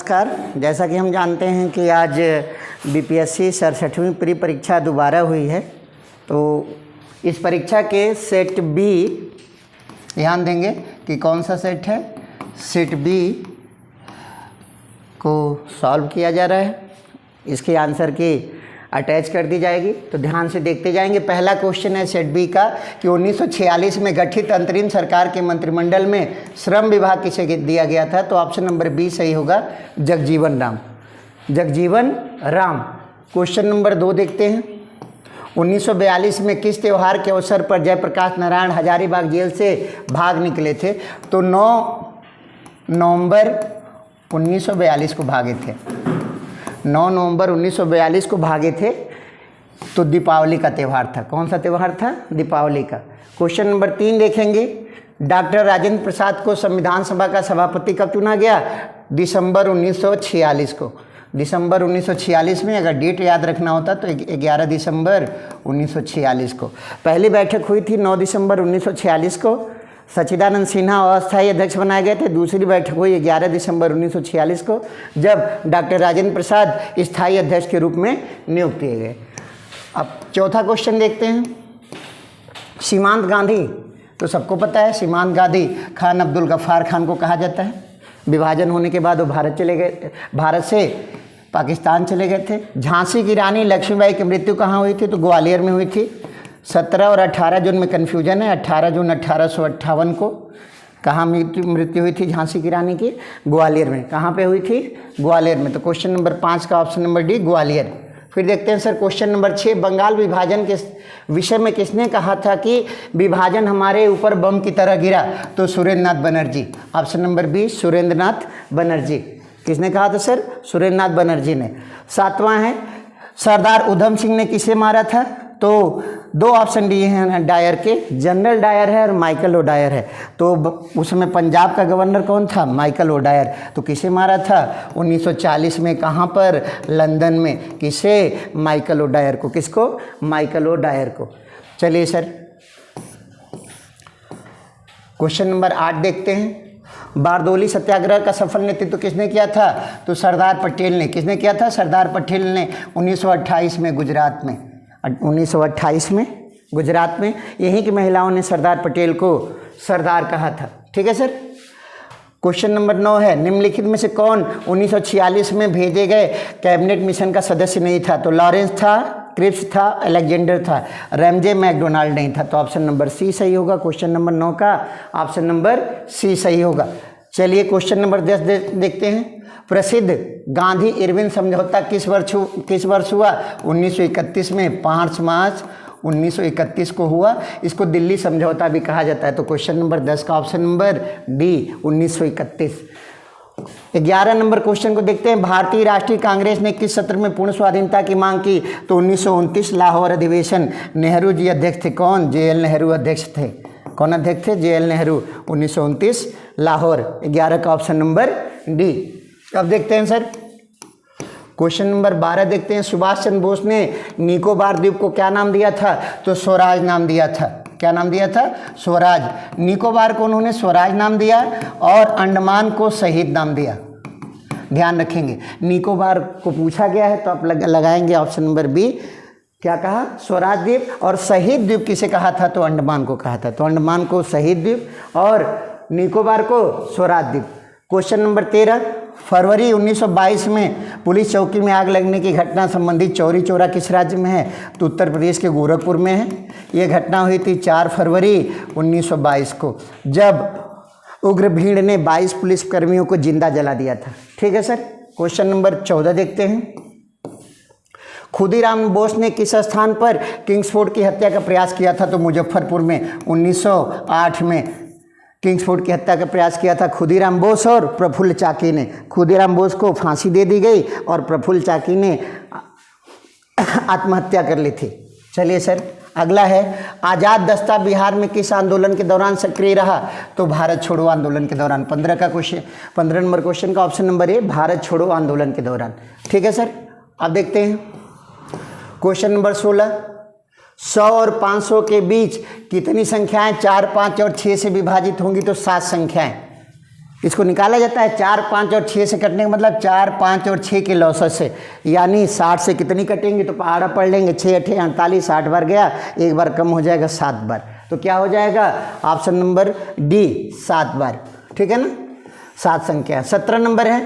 नमस्कार। जैसा कि हम जानते हैं कि आज बीपीएससी 67वीं प्री परीक्षा दोबारा हुई है, तो इस परीक्षा के सेट बी, ध्यान देंगे कि कौन सा सेट है, सेट बी को सॉल्व किया जा रहा है। इसके आंसर की अटैच कर दी जाएगी, तो ध्यान से देखते जाएंगे। पहला क्वेश्चन है सेट बी का कि 1946 में गठित अंतरिम सरकार के मंत्रिमंडल में श्रम विभाग किसे दिया गया था, तो ऑप्शन नंबर बी सही होगा, जगजीवन राम। जगजीवन राम। क्वेश्चन नंबर 2 देखते हैं। 1942 में किस त्यौहार के अवसर पर जयप्रकाश नारायण हजारीबाग जेल से भाग निकले थे, तो 9 नवंबर 1942 को भागे थे। 9 नवंबर 1942 को भागे थे, तो दीपावली का त्यौहार था। कौन सा त्यौहार था? दीपावली का। क्वेश्चन नंबर 3 देखेंगे। डॉक्टर राजेंद्र प्रसाद को संविधान सभा का सभापति कब चुना गया? दिसंबर 1946 को। दिसंबर 1946 में, अगर डेट याद रखना होता तो 11 दिसंबर 1946 को। पहली बैठक हुई थी 9 दिसंबर 1946 को। सच्चिदानंद सिन्हा अस्थायी अध्यक्ष बनाए गए थे। दूसरी बैठक हुई 11 दिसंबर 1946 को, जब डॉक्टर राजेंद्र प्रसाद स्थायी अध्यक्ष के रूप में नियुक्त किए गए। अब चौथा क्वेश्चन देखते हैं। सीमांत गांधी, तो सबको पता है सीमांत गांधी खान अब्दुल गफ्फार खान को कहा जाता है। विभाजन होने के बाद वो भारत चले गए, भारत से पाकिस्तान चले गए थे। झांसी की रानी लक्ष्मीबाई की मृत्यु कहाँ हुई थी, तो ग्वालियर में हुई थी। 17 और 18 जून में कन्फ्यूजन है। 18 जून 1858 को कहाँ मृत्यु हुई थी झांसी की रानी की? ग्वालियर में। कहाँ पे हुई थी? ग्वालियर में। तो क्वेश्चन नंबर 5 का ऑप्शन नंबर डी, ग्वालियर। फिर देखते हैं सर क्वेश्चन नंबर 6। बंगाल विभाजन के विषय में किसने कहा था कि विभाजन हमारे ऊपर बम की तरह गिरा, तो Surendra Nath Banerjee. Option number B, Surendra Nath Banerjee. किसने कहा था सर? सुरेंद्र नाथ बनर्जी ने। 7वां है, सरदार उधम सिंह ने किसे मारा था, तो 2 ऑप्शन दिए हैं डायर के, जनरल डायर है और माइकल ओ डायर है। तो उस समय पंजाब का गवर्नर कौन था? Michael O'Dwyer. तो किसे मारा था 1940 में? कहाँ पर? लंदन में। किसे? माइकल ओ डायर को। किसको? माइकल ओ डायर को। चलिए सर क्वेश्चन नंबर 8 देखते हैं। बारदोली सत्याग्रह का सफल नेतृत्व किसने किया था, तो सरदार पटेल ने। किसने किया था? सरदार पटेल ने 1928 में गुजरात में। 1928 में गुजरात में यहीं की महिलाओं ने सरदार पटेल को सरदार कहा था। ठीक है सर। क्वेश्चन नंबर 9 है, निम्नलिखित में से कौन 1946 में भेजे गए कैबिनेट मिशन का सदस्य नहीं था, तो लॉरेंस था, क्रिप्स था, अलेक्जेंडर था, रैमजे मैकडोनाल्ड नहीं था। तो ऑप्शन नंबर सी सही होगा। क्वेश्चन नंबर 9 का ऑप्शन नंबर सी सही होगा। चलिए क्वेश्चन नंबर 10 देखते हैं। प्रसिद्ध गांधी इरविन समझौता किस वर्ष हुआ? 1931 में। 5 मार्च 1931 को हुआ। इसको दिल्ली समझौता भी कहा जाता है। तो क्वेश्चन नंबर 10 का option number D, 1931। 11 number question को देखते हैं। भारतीय राष्ट्रीय कांग्रेस ने किस सत्र में पूर्ण स्वाधीनता की मांग की, तो 1929 लाहौर अधिवेशन। नेहरू जी अध्यक्ष थे। कौन? JL नेहरू अध्यक्ष थे। कौन अध्यक्ष थे? JL नेहरू। 1929 लाहौर। 11 का ऑप्शन नंबर डी। अब देखते हैं सर क्वेश्चन नंबर 12 देखते हैं। सुभाष चंद्र बोस ने निकोबार द्वीप को क्या नाम दिया था, तो स्वराज नाम दिया था। क्या नाम दिया था? स्वराज। निकोबार को उन्होंने स्वराज नाम दिया और अंडमान को शहीद नाम दिया। ध्यान रखेंगे, निकोबार को पूछा गया है तो आप लगाएंगे ऑप्शन नंबर बी। क्या कहा? स्वराज द्वीप। और शहीद द्वीप किसे कहा था, तो अंडमान को कहा था। तो अंडमान को शहीद द्वीप और निकोबार को स्वराज द्वीप। क्वेश्चन नंबर 13, फरवरी 1922 में पुलिस चौकी में आग लगने की घटना संबंधित चौरी चौरा किस राज्य में है, तो उत्तर प्रदेश के गोरखपुर में है। ये घटना हुई थी 4 फरवरी 1922 को, जब उग्र भीड़ ने 22 पुलिसकर्मियों को जिंदा जला दिया था। ठीक है सर। क्वेश्चन नंबर 14 देखते हैं। खुदीराम बोस ने किस स्थान पर किंग्सफोर्ड की हत्या का प्रयास किया था, तो मुजफ्फरपुर में। 1908 में किंग्सफोर्ड की हत्या का प्रयास किया था खुदीराम बोस और प्रफुल्ल चाकी ने। खुदीराम बोस को फांसी दे दी गई और प्रफुल्ल चाकी ने आत्महत्या कर ली थी। चलिए सर अगला है, आज़ाद दस्ता बिहार में किस आंदोलन के दौरान सक्रिय रहा, तो भारत छोड़ो आंदोलन के दौरान। 15 नंबर क्वेश्चन का ऑप्शन नंबर ए, भारत छोड़ो आंदोलन के दौरान। ठीक है सर। अब देखते हैं क्वेश्चन नंबर 16, 100 और 500 के बीच कितनी संख्याएं 4, 5 और 6 से विभाजित होंगी, तो 7 संख्याएं। इसको निकाला जाता है 4, 5 और 6 से कटने का मतलब 4, 5 और 6 के लॉसेस से, यानी 60 से कितनी कटेंगी तो पहाड़ा पढ़ लेंगे 6 8 48, 60 बार गया, एक बार कम हो जाएगा 7 बार, तो क्या हो जाएगा ऑप्शन नंबर डी 7 बार, ठीक है ना। 7 संख्या। 17 नंबर है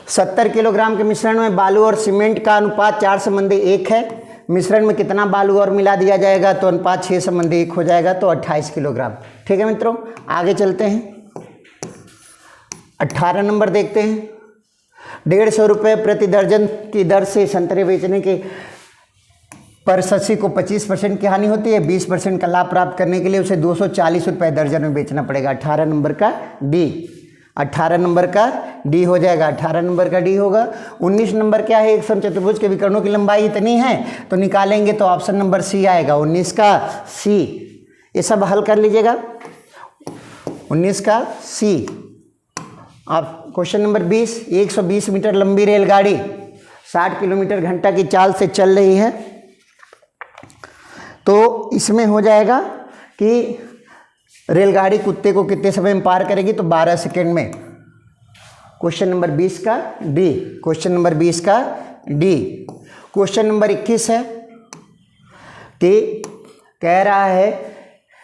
70 किलोग्राम के मिश्रण में बालू और सीमेंट का अनुपात 4:1 है, मिश्रण में कितना बालू और मिला दिया जाएगा तो अनुपात 6:1 हो जाएगा, तो 28 किलोग्राम, ठीक है मित्रों। आगे चलते हैं 18 नंबर देखते हैं। 150 रुपये प्रति दर्जन की दर से संतरे बेचने के पर शशि को 25% की हानि होती है, 20% का लाभ प्राप्त करने के लिए उसे 240 रुपये दर्जन में बेचना पड़ेगा। 18 नंबर का डी, 18 नंबर का डी हो जाएगा, 18 नंबर का डी होगा। 19 नंबर क्या है, एक समचतुर्भुज के विकर्णों की लंबाई इतनी है, तो निकालेंगे तो ऑप्शन नंबर सी आएगा, 19 का सी। ये सब हल कर लीजिएगा, 19 का सी। अब क्वेश्चन नंबर 20, 120 मीटर लंबी रेलगाड़ी 60 किलोमीटर घंटा की चाल से चल रही है, तो इसमें हो जाएगा कि रेलगाड़ी कुत्ते को कितने समय में पार करेगी तो 12 सेकेंड में। क्वेश्चन नंबर 20 का डी, क्वेश्चन नंबर 20 का डी। क्वेश्चन नंबर 21 है कि कह रहा है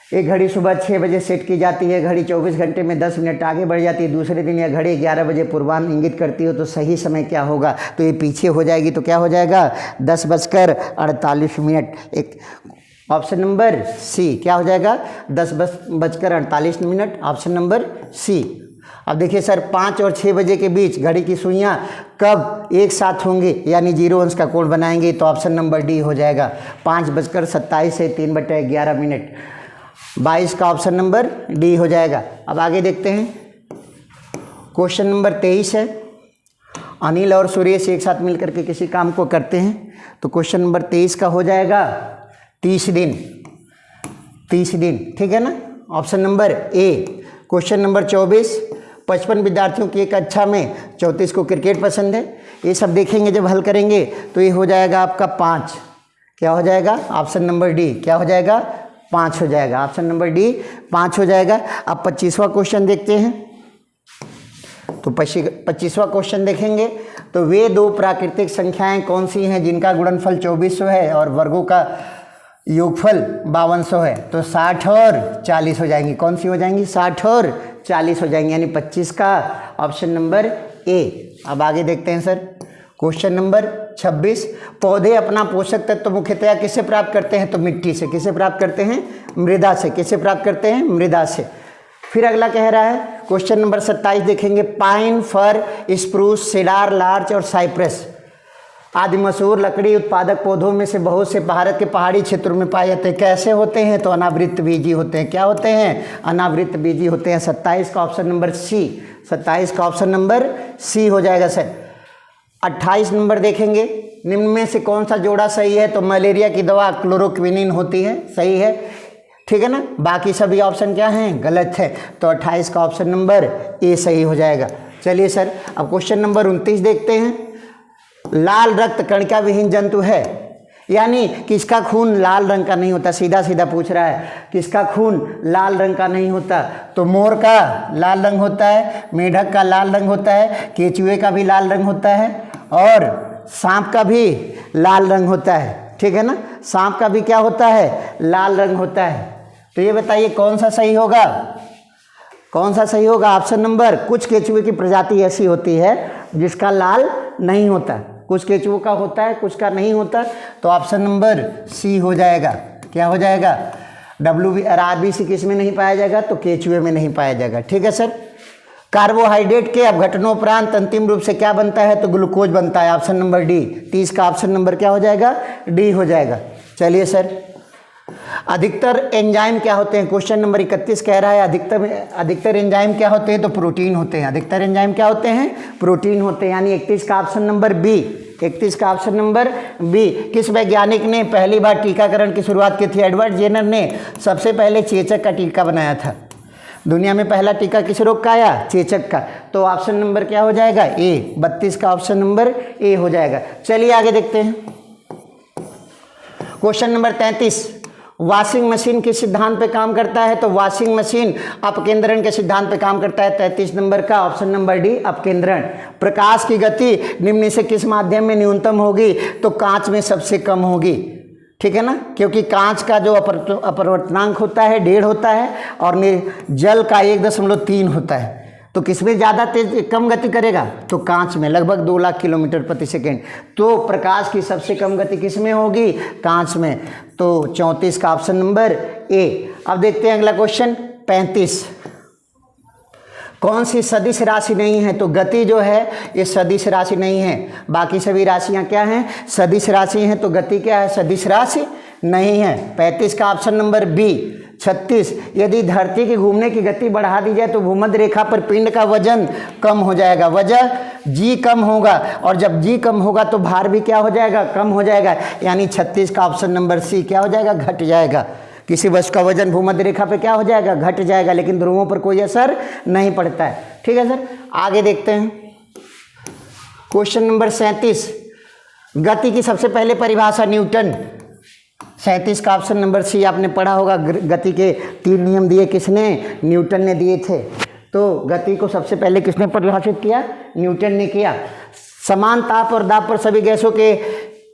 एक घड़ी सुबह 6 बजे सेट की जाती है, घड़ी 24 घंटे में 10 मिनट आगे बढ़ जाती है, दूसरे दिन यह घड़ी 11 बजे पूर्वाह्न इंगित करती हो, तो सही समय क्या होगा, तो ये पीछे हो जाएगी, तो क्या हो जाएगा 10:48। एक ऑप्शन नंबर सी क्या हो जाएगा 10:48, ऑप्शन नंबर सी। अब देखिए सर 5 और 6 बजे के बीच घड़ी की सुइयां कब एक साथ होंगी, यानी 0 अंश का कोण बनाएंगे, तो ऑप्शन नंबर डी हो जाएगा 5:27 से 3/11, 22 का ऑप्शन नंबर डी हो जाएगा। अब आगे देखते हैं क्वेश्चन नंबर 23 है। अनिल और सुरेश एक साथ मिलकर के किसी काम को करते हैं, तो क्वेश्चन नंबर 23 का हो जाएगा 30 दिन, 30 दिन, ठीक है ना, option number A. Question number 24, 55 विद्यार्थियों की एक कक्षा में 34 को क्रिकेट पसंद है, ये सब देखेंगे जब हल करेंगे, तो ये हो जाएगा आपका 5, क्या हो जाएगा ऑप्शन नंबर डी, क्या हो जाएगा 5 हो जाएगा, ऑप्शन नंबर डी 5 हो जाएगा। अब 25वां क्वेश्चन देखते हैं, तो 25वां क्वेश्चन देखेंगे तो वे दो प्राकृतिक संख्याएं कौन सी हैं जिनका गुणनफल 2400 है और वर्गों का योगफल 5200 है, तो 60 और 40 हो जाएंगी, कौन सी हो जाएंगी 60 और 40 हो जाएंगी, यानी 25 का ऑप्शन नंबर ए। अब आगे देखते हैं सर क्वेश्चन नंबर 26, पौधे अपना पोषक तत्व मुख्यतया किससे प्राप्त करते हैं, तो मिट्टी से। किससे प्राप्त करते हैं, मृदा से। किससे प्राप्त करते हैं, मृदा से। फिर अगला कह रहा है क्वेश्चन नंबर 27 देखेंगे, पाइन, फर, स्प्रूस, सेडार, लार्च और साइप्रस आदि मशहूर लकड़ी उत्पादक पौधों में से बहुत से भारत के पहाड़ी क्षेत्रों में पाए जाते हैं। कैसे होते हैं, तो अनावृत बीजी होते हैं। क्या होते हैं, अनावृत बीजी होते हैं। 27 का ऑप्शन नंबर सी, 27 का ऑप्शन नंबर सी हो जाएगा सर। 28 नंबर देखेंगे, निम्न में से कौन सा जोड़ा सही है, तो मलेरिया की दवा क्लोरोक्विनिन होती है, सही है, ठीक है ना। बाकी सभी ऑप्शन क्या हैं, गलत है, तो 28 का ऑप्शन नंबर ए सही हो जाएगा। चलिए सर अब क्वेश्चन नंबर 29 देखते हैं। लाल रक्त कणिका विहीन जंतु है, यानी किसका खून लाल रंग का नहीं होता, सीधा सीधा पूछ रहा है किसका खून लाल रंग का नहीं होता, तो मोर का लाल रंग होता है, मेढक का लाल रंग होता है, केचुए का भी लाल रंग होता है और सांप का भी लाल रंग होता है, ठीक है ना। सांप का भी क्या होता है, लाल रंग होता है। तो ये बताइए कौन सा सही होगा, कौन सा सही होगा, ऑप्शन नंबर, कुछ केचुए की प्रजाति ऐसी होती है जिसका लाल नहीं होता, कुछ केचुओं का होता है कुछ का नहीं होता, तो ऑप्शन नंबर सी हो जाएगा। क्या हो जाएगा, RBC किस में नहीं पाया जाएगा, तो केचुए में नहीं पाया जाएगा, ठीक है सर। कार्बोहाइड्रेट के अपघटनोपरांत अंतिम रूप से क्या बनता है, तो ग्लूकोज बनता है, ऑप्शन नंबर डी। 30 का ऑप्शन नंबर क्या हो जाएगा, डी हो जाएगा। चलिए सर अधिकतर एंजाइम क्या होते हैं, क्वेश्चन नंबर 31 कह रहा है अधिकतर एंजाइम क्या होते हैं, तो प्रोटीन होते हैं। अधिकतर एंजाइम क्या होते हैं, प्रोटीन होते हैं, यानी 31 का ऑप्शन नंबर बी, 31 का ऑप्शन नंबर बी। किस वैज्ञानिक ने पहली बार टीकाकरण की शुरुआत की थी, एडवर्ड जेनर ने सबसे पहले चेचक का टीका बनाया था। दुनिया में पहला टीका किस रोग का आया, चेचक का, तो ऑप्शन नंबर क्या हो जाएगा, ए। 32 का ऑप्शन नंबर ए हो जाएगा। चलिए आगे देखते हैं क्वेश्चन नंबर 33, वॉशिंग मशीन किस सिद्धांत पे काम करता है? तो वॉशिंग मशीन अपकेंद्रण के सिद्धांत पे काम करता है। 33 नंबर का ऑप्शन नंबर डी अपकेंद्रण। प्रकाश की गति निम्न से किस माध्यम में न्यूनतम होगी? तो कांच में सबसे कम होगी, ठीक है ना, क्योंकि कांच का जो अपवर्तनांक होता है 1.5 होता है और जल का 1.3 होता है। तो किसमें ज़्यादा तेज कम गति करेगा? तो कांच में, लगभग 2 लाख किलोमीटर प्रति सेकेंड। तो प्रकाश की सबसे कम गति किसमें होगी? कांच में। तो 34 का ऑप्शन नंबर ए। अब देखते हैं अगला क्वेश्चन 35। कौन सी सदिश राशि नहीं है? तो गति जो है ये सदिश राशि नहीं है। बाकी सभी राशियां क्या हैं? सदिश राशि हैं। तो गति क्या है? सदिश राशि नहीं है। 35 का ऑप्शन नंबर बी। 36, यदि धरती की घूमने की गति बढ़ा दी जाए तो भूमध्य रेखा पर पिंड का वजन कम हो जाएगा। वजह जी कम होगा, और जब जी कम होगा तो भार भी क्या हो जाएगा? कम हो जाएगा। यानी 36 का ऑप्शन नंबर सी क्या हो जाएगा? घट जाएगा। किसी वस्तु का वजन भूमध्य रेखा पे क्या हो जाएगा? घट जाएगा, लेकिन ध्रुवों पर कोई असर नहीं पड़ता है। ठीक है सर, आगे देखते हैं क्वेश्चन नंबर 37। गति की सबसे पहले परिभाषा न्यूटन। 37 का ऑप्शन नंबर सी आपने पढ़ा होगा। गति के 3 नियम दिए किसने? न्यूटन ने दिए थे। तो गति को सबसे पहले किसने परिभाषित किया? न्यूटन ने किया। समान ताप और दाब पर सभी गैसों के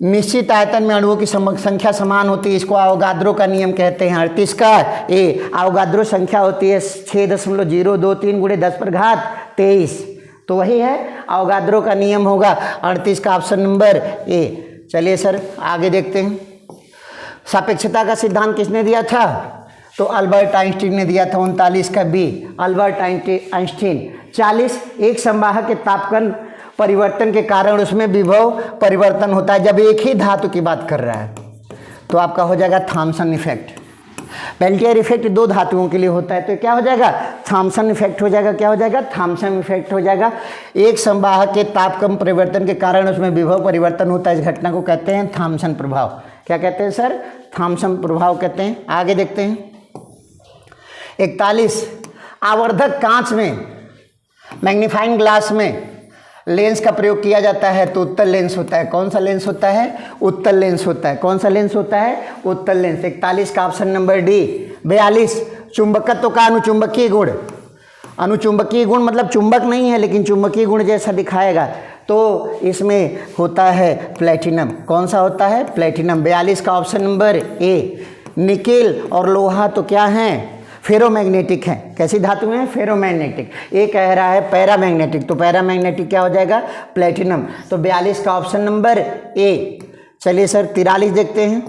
निश्चित आयतन में अणुओं की संख्या समान होती है, इसको अवोगाद्रो का नियम कहते हैं। 38 का ए, अवोगाद्रो संख्या होती है 6.023 × 10⁻23। तो वही है, अवोगाद्रो का नियम होगा। 38 का ऑप्शन नंबर ए। चलिए सर आगे देखते हैं। सापेक्षता का सिद्धांत किसने दिया था? तो अल्बर्ट आइंस्टीन ने दिया था। 39 का बी, अल्बर्ट आइंस्टीन। 40, एक संवाहक के तापमान परिवर्तन के कारण उसमें विभव परिवर्तन होता है जब एक ही धातु की बात कर रहा है। तो आपका हो जाएगा थॉम्सन इफेक्ट। पेल्टियर इफेक्ट 2 धातुओं के लिए होता है, तो क्या हो जाएगा? थॉम्सन इफेक्ट हो जाएगा। क्या हो जाएगा? थॉम्सन इफेक्ट हो जाएगा। एक संवाहक के तापक्रम परिवर्तन के कारण उसमें विभव परिवर्तन होता है, इस घटना को कहते हैं थॉम्सन प्रभाव। क्या कहते हैं सर? थॉम्सन प्रभाव कहते हैं। आगे देखते हैं 41, आवर्धक कांच में, मैग्नीफाइंग ग्लास में लेंस का प्रयोग किया जाता है तो उत्तल लेंस होता है। कौन सा लेंस होता है? उत्तल लेंस होता है। कौन सा लेंस होता है? उत्तल लेंस। 41 का ऑप्शन नंबर डी। 42, चुंबकत्व का अनुचुंबकीय गुण। अनुचुंबकीय गुण मतलब चुंबक नहीं है लेकिन चुंबकीय गुण जैसा दिखाएगा, तो इसमें होता है प्लेटिनम। कौन सा होता है? प्लेटिनम। 42 का ऑप्शन नंबर ए। निकेल और लोहा तो क्या हैं? फेरोमैग्नेटिक हैं। कैसी धातु हैं? फेरोमैग्नेटिक। ये कह रहा है पैरामैग्नेटिक, तो पैरामैग्नेटिक क्या हो जाएगा? प्लेटिनम। तो 42 का ऑप्शन नंबर ए। चलिए सर 43 देखते हैं।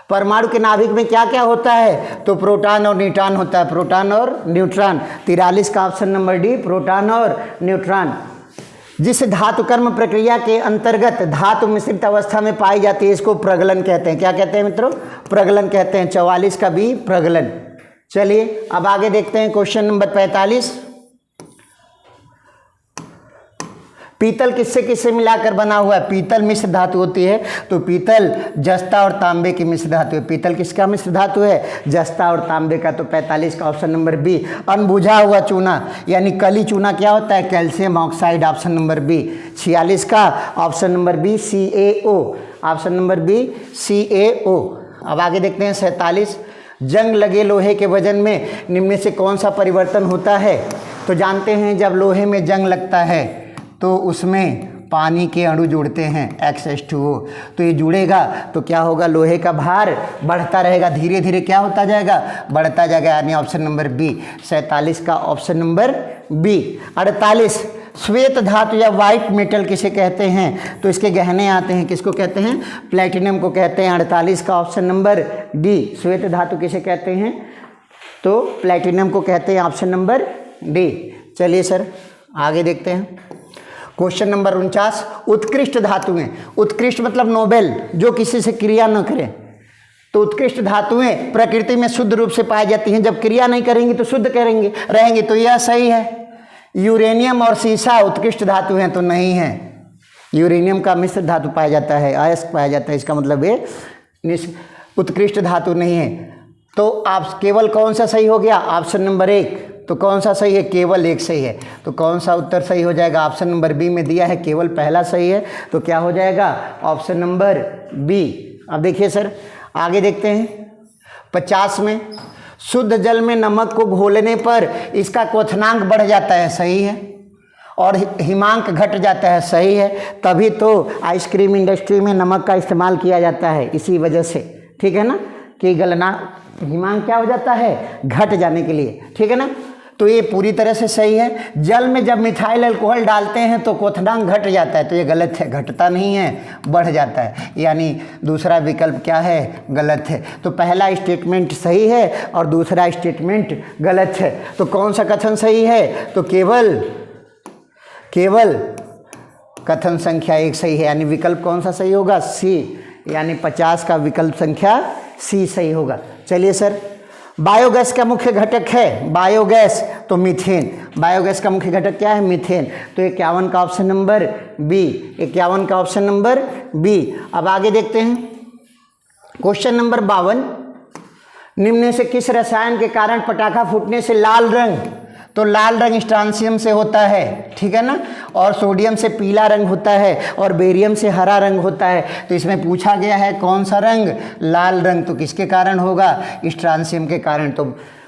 परमाणु के नाभिक में क्या क्या होता है? तो प्रोटॉन और न्यूट्रॉन होता है। प्रोटॉन और न्यूट्रॉन। 43 का ऑप्शन नंबर डी, प्रोटॉन और न्यूट्रॉन। जिस धातु कर्म प्रक्रिया के अंतर्गत धातु मिश्रित अवस्था में पाई जाती है इसको प्रगलन कहते हैं। क्या कहते हैं मित्रों? प्रगलन कहते हैं। 44 का बी, प्रगलन। चलिए अब आगे देखते हैं क्वेश्चन नंबर 45। पीतल किससे किससे मिलाकर बना हुआ है? पीतल मिश्र धातु होती है, तो पीतल जस्ता और तांबे की मिश्र धातु है। पीतल किसका मिश्र धातु है? जस्ता और तांबे का। तो 45 का ऑप्शन नंबर बी। अनबुझा हुआ चूना यानी कली चूना क्या होता है? Calcium oxide. Option number B. 46 का option number B, CaO। Option number B, CaO। अब आगे देखते हैं 47। जंग लगे लोहे के वजन में निम्न से कौन सा परिवर्तन होता है? तो जानते हैं जब लोहे में जंग लगता है तो उसमें पानी के अणु जुड़ते हैं X2O। तो ये जुड़ेगा तो क्या होगा? लोहे का भार बढ़ता रहेगा, धीरे धीरे क्या होता जाएगा? बढ़ता जाएगा। यानी ऑप्शन नंबर बी। 47 का ऑप्शन नंबर बी। 48, श्वेत धातु या वाइट मेटल किसे कहते हैं? तो इसके गहने आते हैं, किसको कहते हैं? प्लेटिनम को कहते हैं। 48 का ऑप्शन नंबर डी। श्वेत धातु किसे कहते हैं? तो प्लेटिनम को कहते हैं। Option number D. चलिए सर आगे देखते हैं क्वेश्चन नंबर 49। उत्कृष्ट धातुएं। उत्कृष्ट मतलब नोबेल, जो किसी से क्रिया न करें। तो उत्कृष्ट धातुएं प्रकृति में शुद्ध रूप से पाई जाती हैं, जब क्रिया नहीं करेंगी तो शुद्ध करेंगे रहेंगी। तो यह सही है। यूरेनियम और सीसा उत्कृष्ट धातु हैं? तो नहीं है। यूरेनियम का मिश्र धातु पाया जाता है, अयस्क पाया जाता है, इसका मतलब ये उत्कृष्ट धातु नहीं है। तो आप केवल कौन सा सही हो गया? Option number 1। तो कौन सा सही है? केवल 1 सही है। तो कौन सा उत्तर सही हो जाएगा? ऑप्शन नंबर बी में दिया है केवल पहला सही है, तो क्या हो जाएगा? Option number B. अब देखिए सर आगे देखते हैं 50 में शुद्ध जल में नमक को घोलने पर इसका क्वथनांक बढ़ जाता है, सही है, और हिमांक घट जाता है, सही है। तभी तो आइसक्रीम इंडस्ट्री में नमक का इस्तेमाल किया जाता है, इसी वजह से, ठीक है ना, कि गलना हिमांक क्या हो जाता है, घट जाने के लिए, ठीक है ना। तो ये पूरी तरह से सही है। जल में जब मिथाइल अल्कोहल डालते हैं तो क्वथनांक घट जाता है, तो ये गलत है, घटता नहीं है, बढ़ जाता है, यानी दूसरा विकल्प क्या है, गलत है। तो पहला स्टेटमेंट सही है और दूसरा स्टेटमेंट गलत है। तो कौन सा कथन सही है, तो केवल कथन संख्या 1 सही है, यानी विकल्प कौन सा सही होगा, सी, यानी 50 का विकल्प संख्या सी सही होगा। चलिए सर, बायोगैस का मुख्य घटक है, बायोगैस तो मीथेन, बायोगैस का मुख्य घटक क्या है, मीथेन। तो 51 का ऑप्शन नंबर बी, 51 का ऑप्शन नंबर बी। अब आगे देखते हैं क्वेश्चन नंबर 52, निम्न से किस रसायन के कारण पटाखा फूटने से लाल रंग, तो लाल रंग स्ट्रांसियम से होता है, ठीक है ना, और सोडियम से पीला रंग होता है और बेरियम से हरा रंग होता है। तो इसमें पूछा गया है कौन सा रंग, लाल रंग, तो किसके कारण होगा, स्ट्रांसियम के कारण। तो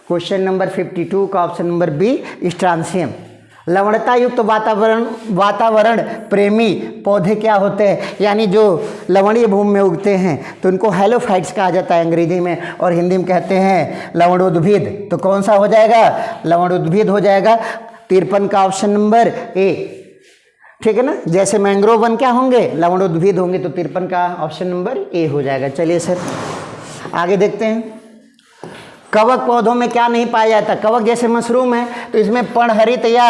क्वेश्चन नंबर 52 का ऑप्शन नंबर बी, स्ट्रांसियम। लवणता युक्त वातावरण प्रेमी पौधे क्या होते हैं, यानी जो लवणीय भूमि में उगते हैं, तो उनको हेलोफाइट्स कहा जाता है अंग्रेजी में, और हिंदी में कहते हैं लवणोद्भिद। तो कौन सा हो जाएगा, लवणोद्भिद हो जाएगा। 53 का ऑप्शन नंबर ए, ठीक है ना, जैसे मैंग्रोव वन क्या होंगे, लवणोद्भिद होंगे, तो 53 का ऑप्शन नंबर ए हो जाएगा। चलिए सर आगे देखते हैं, कवक पौधों में क्या नहीं पाया जाता, कवक जैसे मशरूम है तो इसमें पर्णहरित या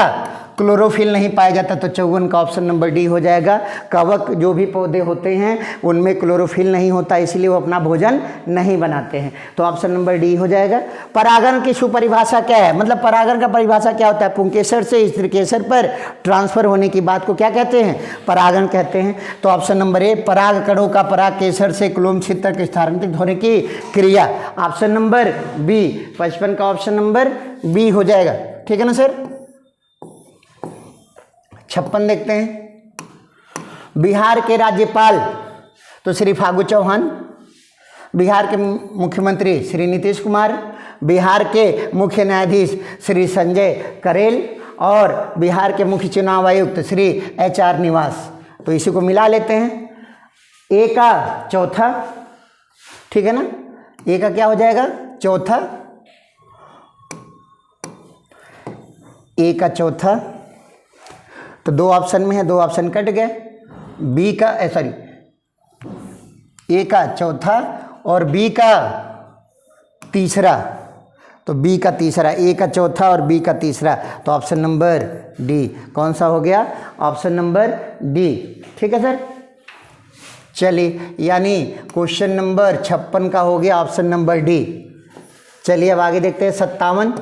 क्लोरोफिल नहीं पाया जाता, तो 54 का ऑप्शन नंबर डी हो जाएगा। कवक जो भी पौधे होते हैं उनमें क्लोरोफिल नहीं होता, इसलिए वो अपना भोजन नहीं बनाते हैं, तो ऑप्शन नंबर डी हो जाएगा। परागण की सुपरिभाषा क्या है, मतलब परागण का परिभाषा क्या होता है, पुंकेसर से स्त्रीकेसर पर ट्रांसफर होने की बात को क्या कहते हैं, परागण कहते हैं। तो ऑप्शन नंबर ए, पराग कणों का पराग केसर से क्लोम छिद्र तक स्थानांतरित होने की क्रिया, ऑप्शन नंबर बी, 55 का ऑप्शन नंबर बी हो जाएगा, ठीक है ना सर। 56 देखते हैं, बिहार के राज्यपाल तो श्री फागू चौहान, बिहार के मुख्यमंत्री श्री नीतीश कुमार, बिहार के मुख्य न्यायाधीश श्री संजय करेल और बिहार के मुख्य चुनाव आयुक्त श्री HR निवास। तो इसी को मिला लेते हैं, ए का चौथा, ठीक है ना, ए का क्या हो जाएगा, चौथा, ए का चौथा, तो 2 ऑप्शन में है, 2 ऑप्शन कट गए, बी का सॉरी, ए का चौथा और बी का तीसरा, तो बी का तीसरा, ए का चौथा और बी का तीसरा, तो ऑप्शन नंबर डी कौन सा हो गया, ऑप्शन नंबर डी, ठीक है सर। चलिए, यानी क्वेश्चन नंबर 56 का हो गया ऑप्शन नंबर डी। चलिए अब आगे देखते हैं 57,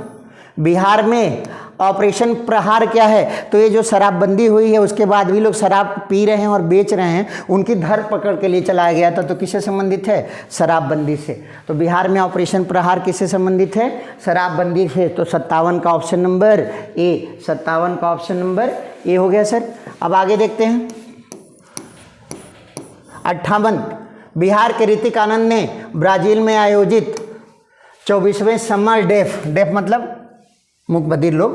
बिहार में ऑपरेशन प्रहार क्या है, तो ये जो शराबबंदी हुई है उसके बाद भी लोग शराब पी रहे हैं और बेच रहे हैं, उनकी धरपकड़ के लिए चलाया गया था, तो किससे संबंधित है, शराबबंदी से। तो बिहार में ऑपरेशन प्रहार किससे संबंधित है, शराबबंदी से। तो 57 का ऑप्शन नंबर ए, 57 का ऑप्शन नंबर ए हो गया सर। अब आगे देखते हैं 58, बिहार के ऋतिक आनंद ने ब्राजील में आयोजित 24वें समर डेफ मतलब मूक बधिर लोग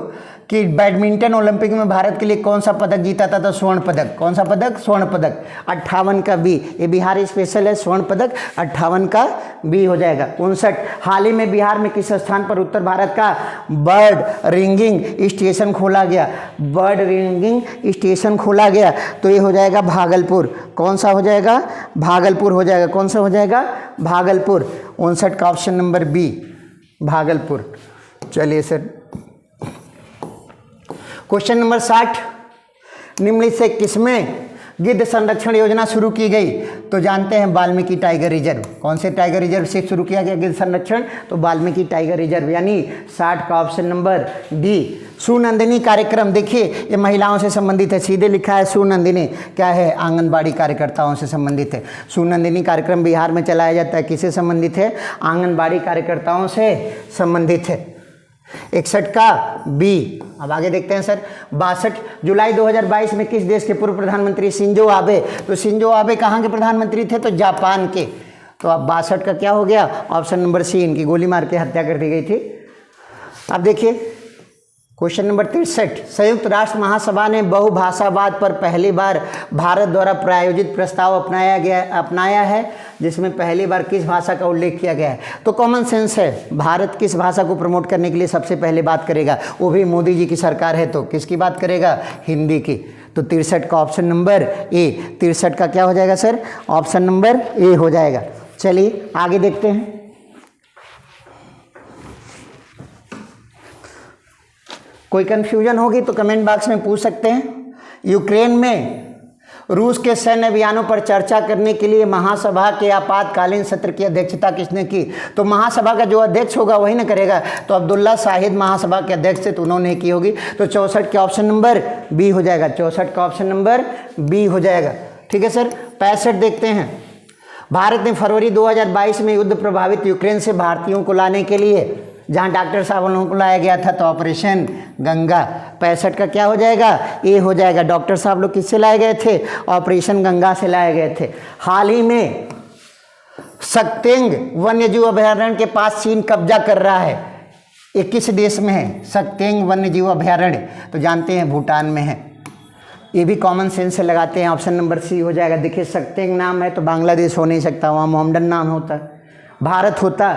कि बैडमिंटन ओलंपिक में भारत के लिए कौन सा पदक जीता था, तो स्वर्ण पदक, कौन सा पदक, स्वर्ण पदक। 58 का बी, ये बिहार स्पेशल है, स्वर्ण पदक 58 का बी हो जाएगा। 59, हाल ही में बिहार में किस स्थान पर उत्तर भारत का बर्ड रिंगिंग स्टेशन खोला गया, बर्ड रिंगिंग स्टेशन खोला गया, तो ये हो जाएगा भागलपुर, कौन सा हो जाएगा, भागलपुर हो जाएगा, कौन सा हो जाएगा, भागलपुर। 59 का ऑप्शन नंबर बी, भागलपुर। चलिए सर क्वेश्चन नंबर 60, निम्नलिखित से किसमें गिद्ध संरक्षण योजना शुरू की गई, तो जानते हैं वाल्मीकि टाइगर रिजर्व। कौन से टाइगर रिजर्व से शुरू किया गया गिद्ध संरक्षण, तो वाल्मीकि टाइगर रिजर्व, यानी 60 का ऑप्शन नंबर डी। सुनंदिनी कार्यक्रम, देखिए ये महिलाओं से संबंधित है, सीधे लिखा है सुनंदिनी, क्या है, आंगनबाड़ी कार्यकर्ताओं से संबंधित है। सुनंदिनी कार्यक्रम बिहार में चलाया जाता है, किससे संबंधित है, आंगनबाड़ी कार्यकर्ताओं से संबंधित है। 61 का बी। अब आगे देखते हैं सर 62, जुलाई 2022 में किस देश के पूर्व प्रधानमंत्री शिंजो आबे, तो शिंजो आबे कहाँ के प्रधानमंत्री थे, तो जापान के, तो अब 62 का क्या हो गया, ऑप्शन नंबर सी, इनकी गोली मार के हत्या कर दी गई थी। अब देखिए क्वेश्चन नंबर 63, संयुक्त राष्ट्र महासभा ने बहुभाषावाद पर पहली बार भारत द्वारा प्रायोजित प्रस्ताव अपनाया है, जिसमें पहली बार किस भाषा का उल्लेख किया गया है। तो कॉमन सेंस है, भारत किस भाषा को प्रमोट करने के लिए सबसे पहले बात करेगा, वो भी मोदी जी की सरकार है तो किसकी बात करेगा, हिंदी की। तो 63 का ऑप्शन नंबर ए, 63 का क्या हो जाएगा सर, ऑप्शन नंबर ए हो जाएगा। चलिए आगे देखते हैं। कोई कंफ्यूजन होगी तो कमेंट बॉक्स में पूछ सकते हैं। यूक्रेन में रूस के सैन्य अभियानों पर चर्चा करने के लिए महासभा के आपातकालीन सत्र की अध्यक्षता किसने की। तो महासभा का जो अध्यक्ष होगा वही ना करेगा, तो अब्दुल्ला शाहिद महासभा के अध्यक्ष थे तो उन्होंने की होगी। तो 64 के ऑप्शन नंबर बी हो जाएगा, 64 का ऑप्शन नंबर बी हो जाएगा। ठीक है सर। 65 देखते हैं। भारत ने फरवरी 2022 में युद्ध प्रभावित यूक्रेन से भारतीयों को लाने के लिए, जहाँ डॉक्टर साहब लोगों को लाया गया था, तो ऑपरेशन गंगा। 65 का क्या हो जाएगा, ए हो जाएगा। डॉक्टर साहब लोग किससे लाए गए थे, ऑपरेशन गंगा से लाए गए थे। हाल ही में सक्तेंग वन्यजीव अभयारण्य के पास चीन कब्जा कर रहा है, ये किस देश में है, सक्तेंग वन्यजीव अभयारण्य, तो जानते हैं भूटान में है। ये भी कॉमन सेंस से लगाते हैं, ऑप्शन नंबर सी हो जाएगा। देखिए सक्तेंग नाम है तो बांग्लादेश हो नहीं सकता, वहाँ मोहम्मडन नाम होता। भारत होता,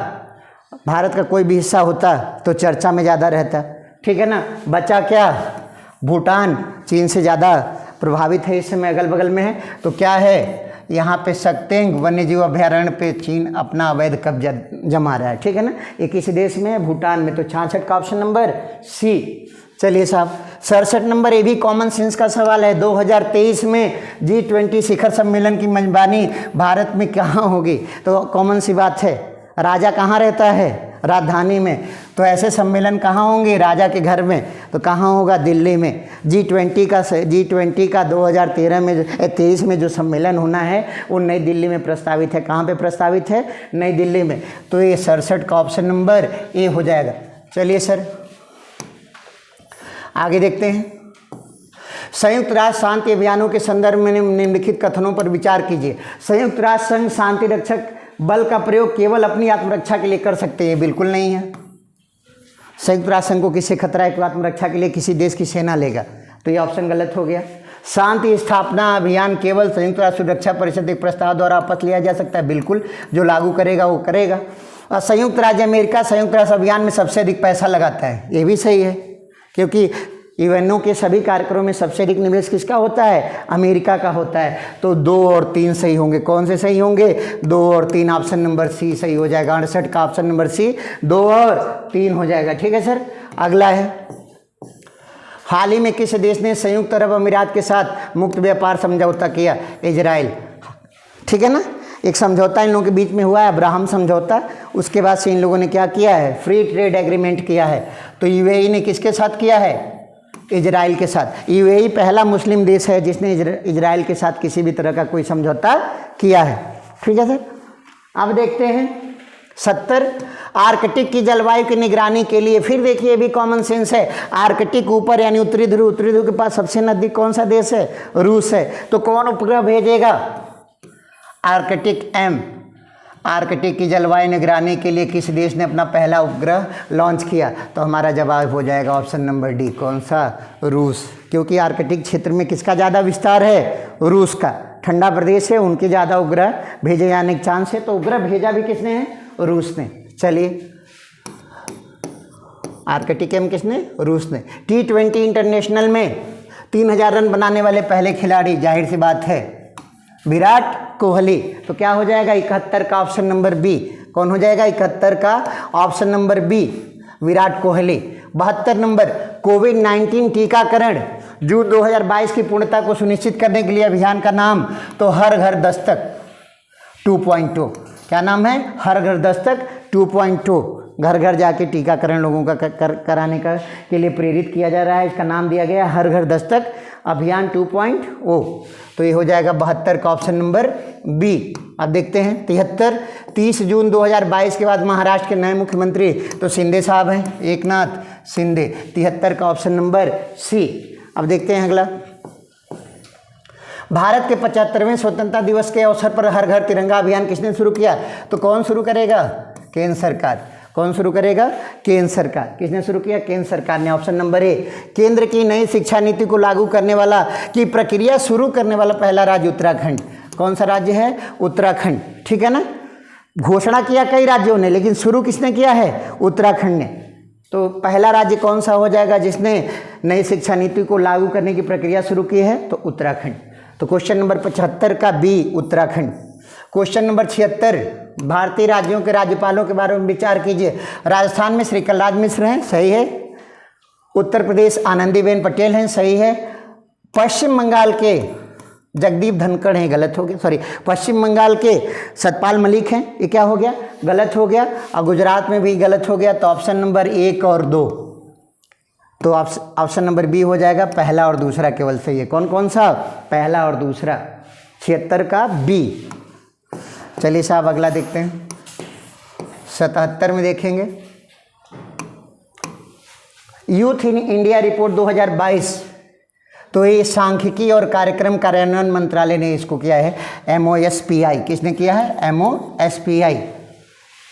भारत का कोई भी हिस्सा होता तो चर्चा में ज़्यादा रहता। ठीक है ना। बचा क्या, भूटान चीन से ज़्यादा प्रभावित है, इस समय अगल बगल में है। तो क्या है, यहाँ पे सक्तेंग वन्यजीव अभयारण्य पे चीन अपना अवैध कब्जा जमा रहा है। ठीक है ना। ये किसी देश में है, भूटान में। तो 66 का ऑप्शन नंबर सी। चलिए साहब 67 नंबर, ये भी कॉमन सेंस का सवाल है। 2023 में G20 शिखर सम्मेलन की मेजबानी भारत में कहाँ होगी। तो कॉमन सी बात है, राजा कहाँ रहता है, राजधानी में। तो ऐसे सम्मेलन कहाँ होंगे, राजा के घर में। तो कहाँ होगा, दिल्ली में। G20 का 2023 में जो सम्मेलन होना है वो नई दिल्ली में प्रस्तावित है। कहाँ पे प्रस्तावित है, नई दिल्ली में। तो ये 67 का ऑप्शन नंबर ए हो जाएगा। चलिए सर आगे देखते हैं। संयुक्त राष्ट्र शांति अभियानों के संदर्भ में निम्नलिखित कथनों पर विचार कीजिए। संयुक्त राष्ट्र संघ शांति रक्षक बल का प्रयोग केवल अपनी आत्मरक्षा के लिए कर सकते हैं, बिल्कुल नहीं है। संयुक्त राष्ट्र संघ को किससे खतरा है कि आत्मरक्षा के लिए किसी देश की सेना लेगा, तो ये ऑप्शन गलत हो गया। शांति स्थापना अभियान केवल संयुक्त राष्ट्र सुरक्षा परिषद के प्रस्ताव द्वारा वापस लिया जा सकता है, बिल्कुल। जो लागू करेगा वो करेगा। और संयुक्त राज्य अमेरिका संयुक्त राष्ट्र अभियान में सबसे अधिक पैसा लगाता है, ये भी सही है, क्योंकि यूएनओ के सभी कार्यक्रमों में सबसे अधिक निवेश किसका होता है, अमेरिका का होता है। तो 2 और 3 सही होंगे। कौन से सही होंगे, 2 और 3, ऑप्शन नंबर सी सही हो जाएगा। 68 का ऑप्शन नंबर सी, 2 और 3 हो जाएगा। ठीक है सर। अगला है, हाल ही में किस देश ने संयुक्त अरब अमीरात के साथ मुक्त व्यापार समझौता किया, इजराइल। ठीक है ना। एक समझौता इन लोगों के बीच में हुआ है, अब्राहम समझौता। उसके बाद से इन लोगों ने क्या किया है, फ्री ट्रेड एग्रीमेंट किया है। तो यूएई ने किसके साथ किया है, इजराइल के साथ। यूएई पहला मुस्लिम देश है जिसने इजराइल के साथ किसी भी तरह का कोई समझौता किया है। ठीक है सर। अब देखते हैं 70, आर्कटिक की जलवायु की निगरानी के लिए, फिर देखिए भी कॉमन सेंस है। आर्कटिक ऊपर यानी उत्तरी ध्रुव के पास सबसे नजदीक कौन सा देश है, रूस है। तो कौन उपग्रह भेजेगा, आर्कटिक M। आर्कटिक की जलवायु निगरानी के लिए किस देश ने अपना पहला उपग्रह लॉन्च किया, तो हमारा जवाब हो जाएगा ऑप्शन नंबर डी, कौन सा, रूस। क्योंकि आर्कटिक क्षेत्र में किसका ज़्यादा विस्तार है, रूस का। ठंडा प्रदेश है, उनके ज़्यादा उपग्रह भेजे जाने के चांस है। तो उपग्रह भेजा भी किसने है, रूस ने। चलिए आर्कटिक M किसने, रूस ने। T20 इंटरनेशनल में 3000 रन बनाने वाले पहले खिलाड़ी, जाहिर सी बात है, विराट कोहली। तो क्या हो जाएगा, 71 का ऑप्शन नंबर बी। कौन हो जाएगा, 71 का option number B, Virat Kohli. 72 number, कोविड-19 टीकाकरण जून 2022 की पूर्णता को सुनिश्चित करने के लिए अभियान का नाम, तो हर घर दस्तक 2.2। क्या नाम है, हर घर दस्तक 2.2। घर घर जाके टीकाकरण लोगों का कराने का के लिए प्रेरित किया जा रहा है। इसका नाम दिया गया हर घर दस्तक अभियान 2.0। तो ये हो जाएगा 72 का ऑप्शन नंबर बी। अब देखते हैं 73, 30 जून 2022 के बाद महाराष्ट्र के नए मुख्यमंत्री, तो शिंदे साहब हैं, एकनाथ शिंदे। 73 का ऑप्शन नंबर सी। अब देखते हैं अगला, भारत के 75वें स्वतंत्रता दिवस के अवसर पर हर घर तिरंगा अभियान किसने शुरू किया? तो कौन शुरू करेगा? केंद्र सरकार। कौन शुरू करेगा? केंद्र सरकार। किसने शुरू किया? केंद्र सरकार ने। ऑप्शन नंबर ए, केंद्र की नई शिक्षा नीति को लागू करने वाला की प्रक्रिया शुरू करने वाला पहला राज्य उत्तराखंड। कौन सा राज्य है? उत्तराखंड। ठीक है ना, घोषणा किया कई राज्यों ने, लेकिन शुरू किसने किया है? उत्तराखंड ने। तो पहला राज्य कौन सा हो जाएगा जिसने नई शिक्षा नीति को लागू करने की प्रक्रिया शुरू की है? तो उत्तराखंड। तो क्वेश्चन नंबर 75 का बी, उत्तराखंड। क्वेश्चन नंबर 76, भारतीय राज्यों के राज्यपालों के बारे में विचार कीजिए। राजस्थान में श्री कलराज मिश्र हैं, सही है। उत्तर प्रदेश आनंदीबेन पटेल हैं, सही है। पश्चिम बंगाल के जगदीप धनखड़ हैं, गलत हो गया, सॉरी। पश्चिम बंगाल के सतपाल मलिक हैं, ये क्या हो गया? गलत हो गया। और गुजरात में भी गलत हो गया। तो ऑप्शन नंबर 1 और 2, तो ऑप्शन नंबर बी हो जाएगा, पहला और दूसरा केवल सही है। कौन कौन सा? पहला और दूसरा। 76 का बी। चलिए साहब अगला देखते हैं। 77 में देखेंगे, यूथ इन इंडिया रिपोर्ट 2022। तो ये सांख्यिकी और कार्यक्रम कार्यान्वयन मंत्रालय ने इसको किया है, MOSPI। किसने किया है? MOSPI,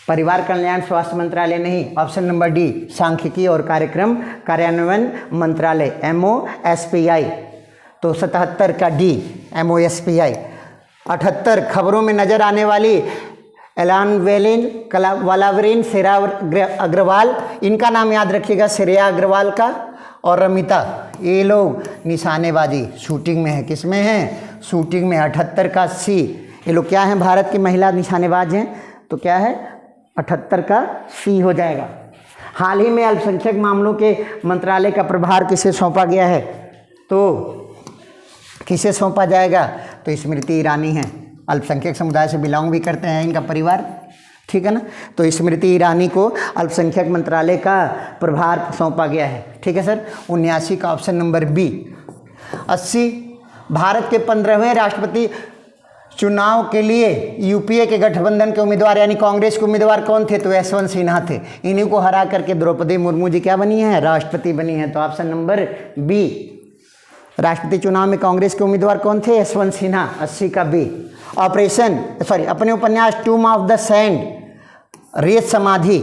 परिवार कल्याण स्वास्थ्य मंत्रालय नहीं। ऑप्शन नंबर डी, सांख्यिकी और कार्यक्रम कार्यान्वयन मंत्रालय, MOSPI। तो 77 का डी, MOSPI। 78, खबरों में नजर आने वाली एलान वालावरीन श्रेया अग्रवाल, इनका नाम याद रखिएगा, श्रेया अग्रवाल का और रमिता, ये लोग निशानेबाजी शूटिंग में है। किस में है? शूटिंग में। 78 का सी, ये लोग क्या हैं? भारत की महिला निशानेबाज हैं। तो क्या है? 78 का सी हो जाएगा। हाल ही में अल्पसंख्यक मामलों के मंत्रालय का प्रभार किसे सौंपा गया है? तो किसे सौंपा जाएगा? तो स्मृति ईरानी हैं, अल्पसंख्यक समुदाय से बिलोंग भी करते हैं इनका परिवार, ठीक है ना। तो स्मृति ईरानी को अल्पसंख्यक मंत्रालय का प्रभार सौंपा गया है, ठीक है सर। 79 का ऑप्शन नंबर बी। 80, भारत के 15वें राष्ट्रपति चुनाव के लिए यूपीए के गठबंधन के उम्मीदवार यानी कांग्रेस के उम्मीदवार कौन थे? तो यशवंत सिन्हा थे। इन्हीं को हरा करके द्रौपदी मुर्मू जी क्या बनी है? राष्ट्रपति बनी है। तो ऑप्शन नंबर बी, राष्ट्रपति चुनाव में कांग्रेस के उम्मीदवार कौन थे? यशवंत सिन्हा। 80 का बी। अपने उपन्यास टूम ऑफ द सैंड, रेत समाधि,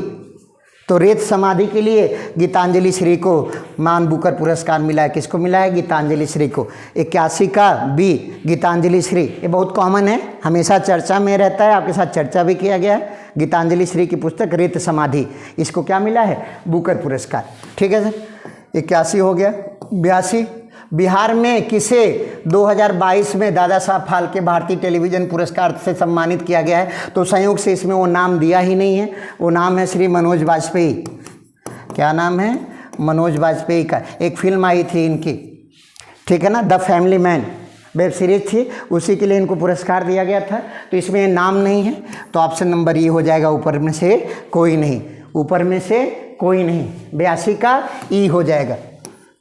तो रेत समाधि के लिए गीतांजलि श्री को मान बुकर पुरस्कार मिला है। किसको मिला है? गीतांजलि श्री को। 81 का बी, गीतांजलि श्री। ये बहुत कॉमन है, हमेशा चर्चा में रहता है, आपके साथ चर्चा भी किया गया है। गीतांजलि श्री की पुस्तक रेत समाधि, इसको क्या मिला है? बुकर पुरस्कार, ठीक है सर। 81 हो गया। 82, बिहार में किसे 2022 में दादा साहब फाल्के भारतीय टेलीविजन पुरस्कार से सम्मानित किया गया है? तो संयोग से इसमें वो नाम दिया ही नहीं है, वो नाम है श्री मनोज वाजपेयी। क्या नाम है? मनोज वाजपेयी का। एक फिल्म आई थी इनकी, ठीक है ना, the family man web series थी, उसी के लिए इनको पुरस्कार दिया गया था। तो इसमें नाम नहीं है, तो ऑप्शन नंबर ये हो जाएगा, ऊपर में से कोई नहीं, ऊपर में से कोई नहीं। 82 का ई हो जाएगा।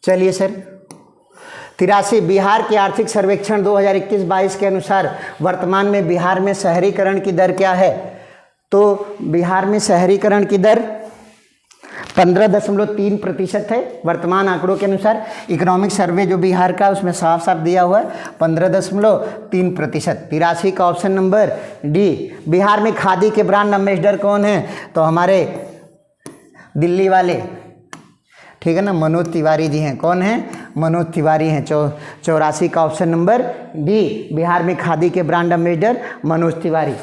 चलिए सर। 83, बिहार के आर्थिक सर्वेक्षण 2021-22 के अनुसार वर्तमान में बिहार में शहरीकरण की दर क्या है? तो बिहार में शहरीकरण की दर 15.3% है वर्तमान आंकड़ों के अनुसार। इकोनॉमिक सर्वे जो बिहार का, उसमें साफ साफ दिया हुआ है 15.3%। 83 का ऑप्शन नंबर डी। बिहार में खादी के ब्रांड एम्बेसडर कौन है? तो हमारे दिल्ली वाले, ठीक है ना, मनोज तिवारी जी हैं। कौन है? मनोज तिवारी हैं। 84 का ऑप्शन नंबर डी, बिहार में खादी के ब्रांड एम्बेसडर मनोज तिवारी,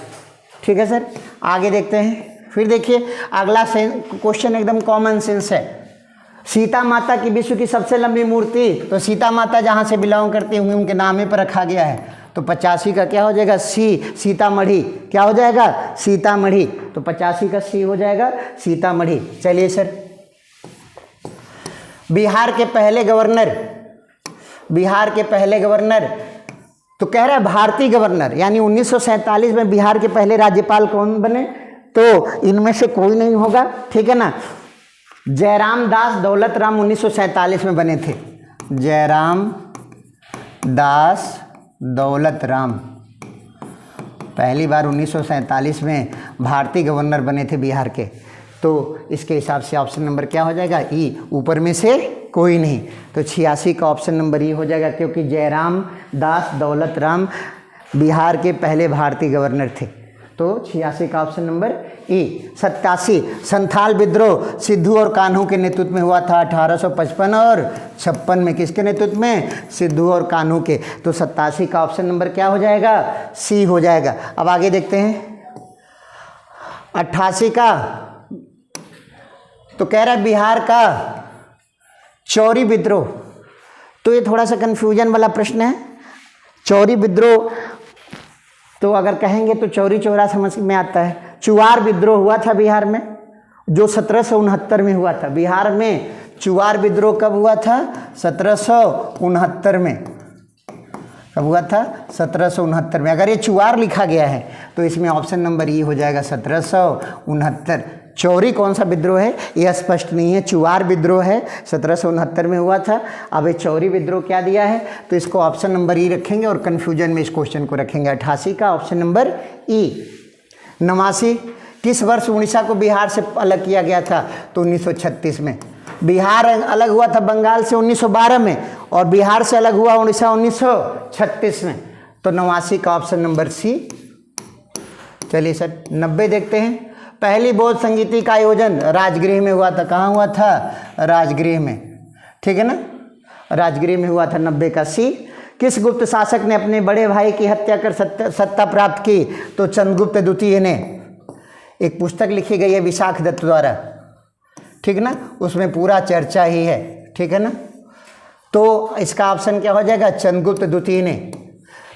ठीक है सर। आगे देखते हैं। फिर देखिए अगला क्वेश्चन एकदम कॉमन सेंस है। सीता माता की विश्व की सबसे लंबी मूर्ति, तो सीता माता जहाँ से बिलोंग करती होंगी उनके नाम ही पर रखा गया है। तो 85 का क्या हो जाएगा? सी, सीतामढ़ी। क्या हो जाएगा? सीतामढ़ी। तो 85 का सी हो जाएगा, सीतामढ़ी। चलिए सर। बिहार के पहले गवर्नर, तो कह रहा है भारतीय गवर्नर, यानी 1947 में बिहार के पहले राज्यपाल कौन बने? तो इनमें से कोई नहीं होगा, ठीक है ना। जयराम दास दौलत राम 1947 में बने थे। जयराम दास दौलत राम पहली बार 1947 में भारतीय गवर्नर बने थे बिहार के। तो इसके हिसाब से ऑप्शन नंबर क्या हो जाएगा? ई, ऊपर में से कोई नहीं। तो 86 का ऑप्शन नंबर ई हो जाएगा, क्योंकि जयराम दास दौलत राम बिहार के पहले भारतीय गवर्नर थे। तो 86 का ऑप्शन नंबर ई। 87 संथाल विद्रोह सिद्धू और कान्हू के नेतृत्व में हुआ था 1855 और 56 में। किसके नेतृत्व में? सिद्धू और कान्हू के। तो 87 का ऑप्शन नंबर क्या हो जाएगा? सी हो जाएगा। अब आगे देखते हैं 88 का, तो कह रहा है बिहार का चौरी विद्रोह। तो ये थोड़ा सा कन्फ्यूजन वाला प्रश्न है। चौरी विद्रोह तो अगर कहेंगे तो चौरी चौरा समझ में आता है। चुआर विद्रोह हुआ था बिहार में, जो 1769 में हुआ था। बिहार में चुआर विद्रोह कब हुआ था? 1769 में। कब हुआ था? 1769 में। अगर ये चुआर लिखा गया है तो इसमें ऑप्शन नंबर ई हो जाएगा 1769। चौरी कौन सा विद्रोह है यह स्पष्ट नहीं है। चुआर विद्रोह है, 1769 में हुआ था। अब ये चौरी विद्रोह क्या दिया है, तो इसको ऑप्शन नंबर ई रखेंगे और कन्फ्यूजन में इस क्वेश्चन को रखेंगे। 88 का ऑप्शन नंबर ई। 89 किस वर्ष उड़ीसा को बिहार से अलग किया गया था? तो 1936 में। बिहार अलग हुआ था बंगाल से 1912 में, और बिहार से अलग हुआ उड़ीसा 1936 में। तो 89 का ऑप्शन नंबर सी। चलिए सर 90 देखते हैं। पहली बौद्ध संगीति का आयोजन राजगृह में हुआ था। कहाँ हुआ था? राजगृह में। ठीक है ना, राजगृह में हुआ था। 90 का सी। किस गुप्त शासक ने अपने बड़े भाई की हत्या कर सत्ता प्राप्त की? तो चंद्रगुप्त द्वितीय ने। एक पुस्तक लिखी गई है विशाख दत्त द्वारा, ठीक ना, उसमें पूरा चर्चा ही है। ठीक है ना, तो इसका ऑप्शन क्या हो जाएगा? चंद्रगुप्त द्वितीय ने।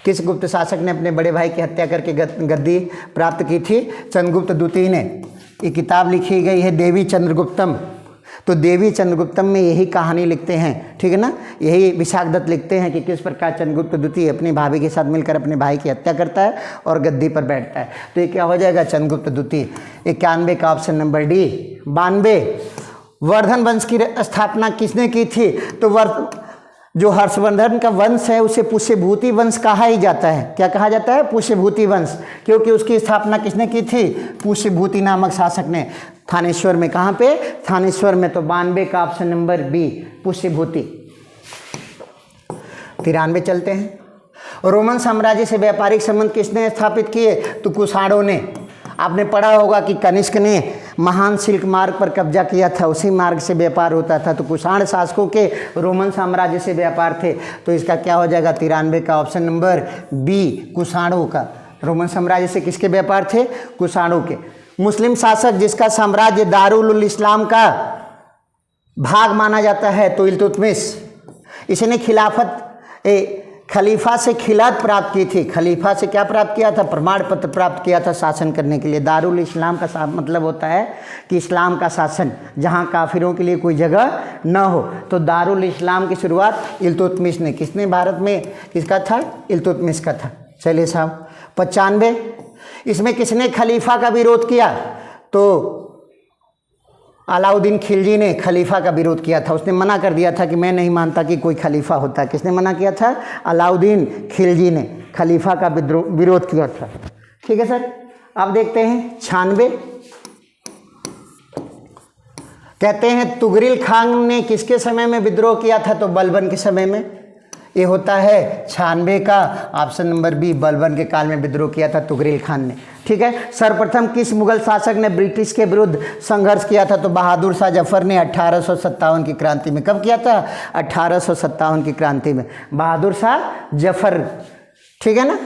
किस गुप्त शासक ने अपने बड़े भाई की हत्या करके गद्दी प्राप्त की थी? चंद्रगुप्त द्वितीय ने। ये किताब लिखी गई है देवी चंद्रगुप्तम। तो देवी चंद्रगुप्तम में यही कहानी लिखते हैं, ठीक है ना, यही विशाख दत्त लिखते हैं कि किस प्रकार चंद्रगुप्त द्वितीय अपनी भाभी के साथ मिलकर अपने भाई की हत्या करता है और गद्दी पर बैठता है। तो ये क्या हो जाएगा? चंद्रगुप्त द्वितीय। 91 का ऑप्शन नंबर डी। 92 वर्धन वंश की स्थापना किसने की थी? तो जो हर्षवर्धन का वंश है उसे पुष्यभूति वंश कहा ही जाता है। क्या कहा जाता है? पुष्यभूति वंश, क्योंकि उसकी स्थापना किसने की थी? पुष्यभूति नामक शासक ने। थानेश्वर में। कहाँ पे? थानेश्वर में। तो 92 का ऑप्शन नंबर बी, पुष्यभूति। 93 चलते हैं। रोमन साम्राज्य से व्यापारिक संबंध किसने स्थापित किए? तो कुषाणों ने। आपने पढ़ा होगा कि कनिष्क ने महान सिल्क मार्ग पर कब्जा किया था, उसी मार्ग से व्यापार होता था। तो कुषाण शासकों के रोमन साम्राज्य से व्यापार थे। तो इसका क्या हो जाएगा? 93 का ऑप्शन नंबर बी, कुषाणों का। रोमन साम्राज्य से किसके व्यापार थे? कुषाणों के। मुस्लिम शासक जिसका साम्राज्य दारुल उल इस्लाम का भाग माना जाता है तो इल्तुतमिश। इसने खलीफा से खिलाफत प्राप्त की थी। खलीफा से क्या प्राप्त किया था? प्रमाण पत्र प्राप्त किया था शासन करने के लिए। दारुल इस्लाम का मतलब होता है कि इस्लाम का शासन, जहाँ काफिरों के लिए कोई जगह न हो। तो दारुल इस्लाम की शुरुआत इल्तुतमिश ने। किसने भारत में किसका था? इल्तुतमिश का था। चलिए साहब 95 इसमें किसने खलीफा का विरोध किया? तो अलाउद्दीन खिलजी ने खलीफा का विरोध किया था। उसने मना कर दिया था कि मैं नहीं मानता कि कोई खलीफा होता है। किसने मना किया था? अलाउद्दीन खिलजी ने खलीफा का विरोध किया था। ठीक है सर। अब देखते हैं 96। कहते हैं तुगरिल खान ने किसके समय में विद्रोह किया था? तो बलबन के समय में। ये होता है 96 का ऑप्शन नंबर बी, बलबन के काल में विद्रोह किया था तुगरिल खान ने। ठीक है। सर्वप्रथम किस मुगल शासक ने ब्रिटिश के विरुद्ध संघर्ष किया था? तो बहादुर शाह जफर ने 1857 की क्रांति में। कब किया था? 1857 की क्रांति में बहादुर शाह जफर। ठीक है ना।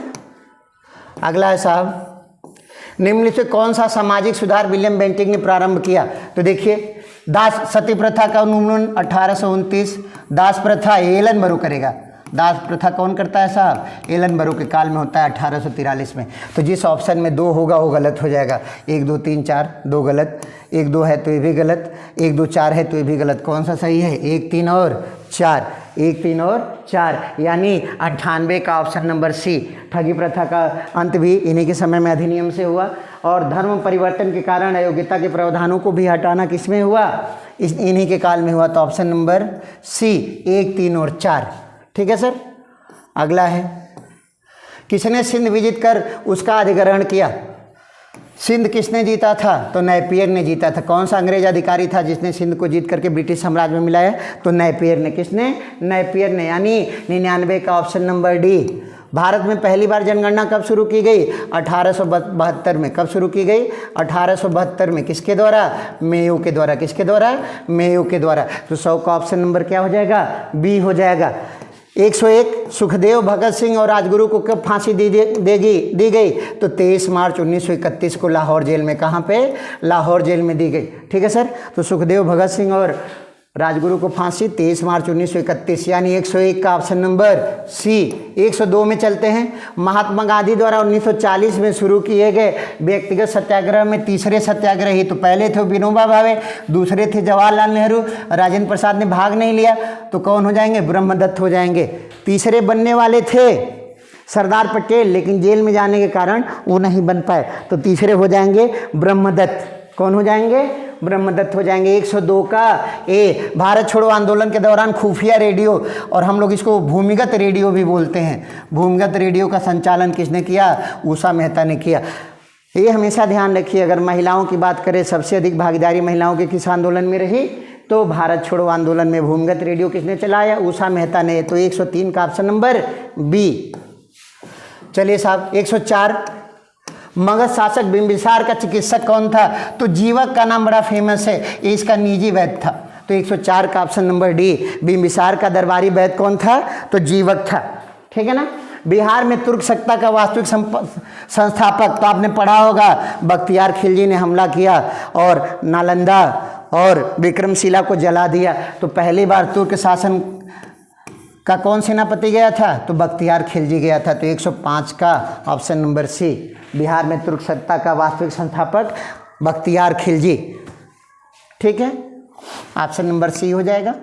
अगला है साहब, निम्न से कौन सा सामाजिक सुधार विलियम बेंटिक ने प्रारंभ किया? तो देखिए दास सती प्रथा का उन्मूलन 1829। दास प्रथा एलन बरो करेगा। दास प्रथा कौन करता है साहब? एलन बरो के काल में होता है 1843 में। तो जिस ऑप्शन में 2 होगा वो गलत हो जाएगा। 1 2 3 4 2 गलत, 1 2 है तो ये भी गलत, 1 2 4 है तो ये भी गलत। कौन सा सही है? 1 3 और 4, 1 3 और 4, यानी 98 का ऑप्शन नंबर सी। ठगी प्रथा का अंत भी इन्हीं के समय में अधिनियम से हुआ, और धर्म परिवर्तन के कारण अयोग्यता के प्रावधानों को भी हटाना किसमें हुआ? इन्हीं के काल में हुआ। तो ऑप्शन नंबर सी 1 3 और 4। ठीक है सर। अगला है, किसने सिंध विजित कर उसका अधिग्रहण किया? सिंध किसने जीता था? तो नेपियर ने जीता था। कौन सा अंग्रेज अधिकारी था जिसने सिंध को जीत करके ब्रिटिश साम्राज्य में मिलाया? तो नेपियर ने। किसने? नेपियर ने, यानी 99 का ऑप्शन नंबर डी। भारत में पहली बार जनगणना कब शुरू की गई? 1872 में। कब शुरू की गई? 1872 में। किसके द्वारा? मेयो के द्वारा। किसके द्वारा? मेयो के द्वारा। तो 100 का ऑप्शन नंबर क्या हो जाएगा? बी हो जाएगा। 101 सुखदेव, भगत सिंह और राजगुरु को कब फांसी दी गई? तो 23 मार्च 1931 को लाहौर जेल में। कहाँ पे? लाहौर जेल में दी गई। ठीक है सर। तो सुखदेव, भगत सिंह और राजगुरु को फांसी 23 मार्च 1931, यानी 101 का ऑप्शन नंबर सी। 102 में चलते हैं। महात्मा गांधी द्वारा 1940 में शुरू किए गए व्यक्तिगत सत्याग्रह में तीसरे सत्याग्रही, तो पहले थे विनोबा भावे, दूसरे थे जवाहरलाल नेहरू, राजेंद्र प्रसाद ने भाग नहीं लिया, तो कौन हो जाएंगे? ब्रह्मदत्त हो जाएंगे। तीसरे बनने वाले थे सरदार पटेल, लेकिन जेल में जाने के कारण वो नहीं बन पाए, तो तीसरे हो जाएंगे ब्रह्मदत्त। कौन हो जाएंगे? ब्रह्मदत्त हो जाएंगे। 102 का ए। भारत छोड़ो आंदोलन के दौरान खुफिया रेडियो, और हम लोग इसको भूमिगत रेडियो भी बोलते हैं, भूमिगत रेडियो का संचालन किसने किया? उषा मेहता ने किया। ये हमेशा ध्यान रखिए, अगर महिलाओं की बात करें, सबसे अधिक भागीदारी महिलाओं के किस आंदोलन में रही? तो भारत छोड़ो आंदोलन में भूमिगत रेडियो किसने चलाया? उषा मेहता ने। तो 103 का ऑप्शन नंबर बी। चलिए साहब, 104 मगध शासक बिंबिसार का चिकित्सक कौन था? तो जीवक का नाम बड़ा फेमस है, ये इसका निजी वैद्य था। तो 104 का ऑप्शन नंबर डी। बिंबिसार का दरबारी वैद्य कौन था? तो जीवक था। ठीक है ना। बिहार में तुर्क सत्ता का वास्तविक संस्थापक, तो आपने पढ़ा होगा, बख्तियार खिलजी ने हमला किया और नालंदा और विक्रमशिला को जला दिया। तो पहली बार तुर्क शासन का कौन सेनापति गया था? तो बख्तियार खिलजी गया था। तो 105 का ऑप्शन नंबर सी। बिहार में तुर्क सत्ता का वास्तविक संस्थापक बख्तियार खिलजी। ठीक है, ऑप्शन नंबर सी हो जाएगा।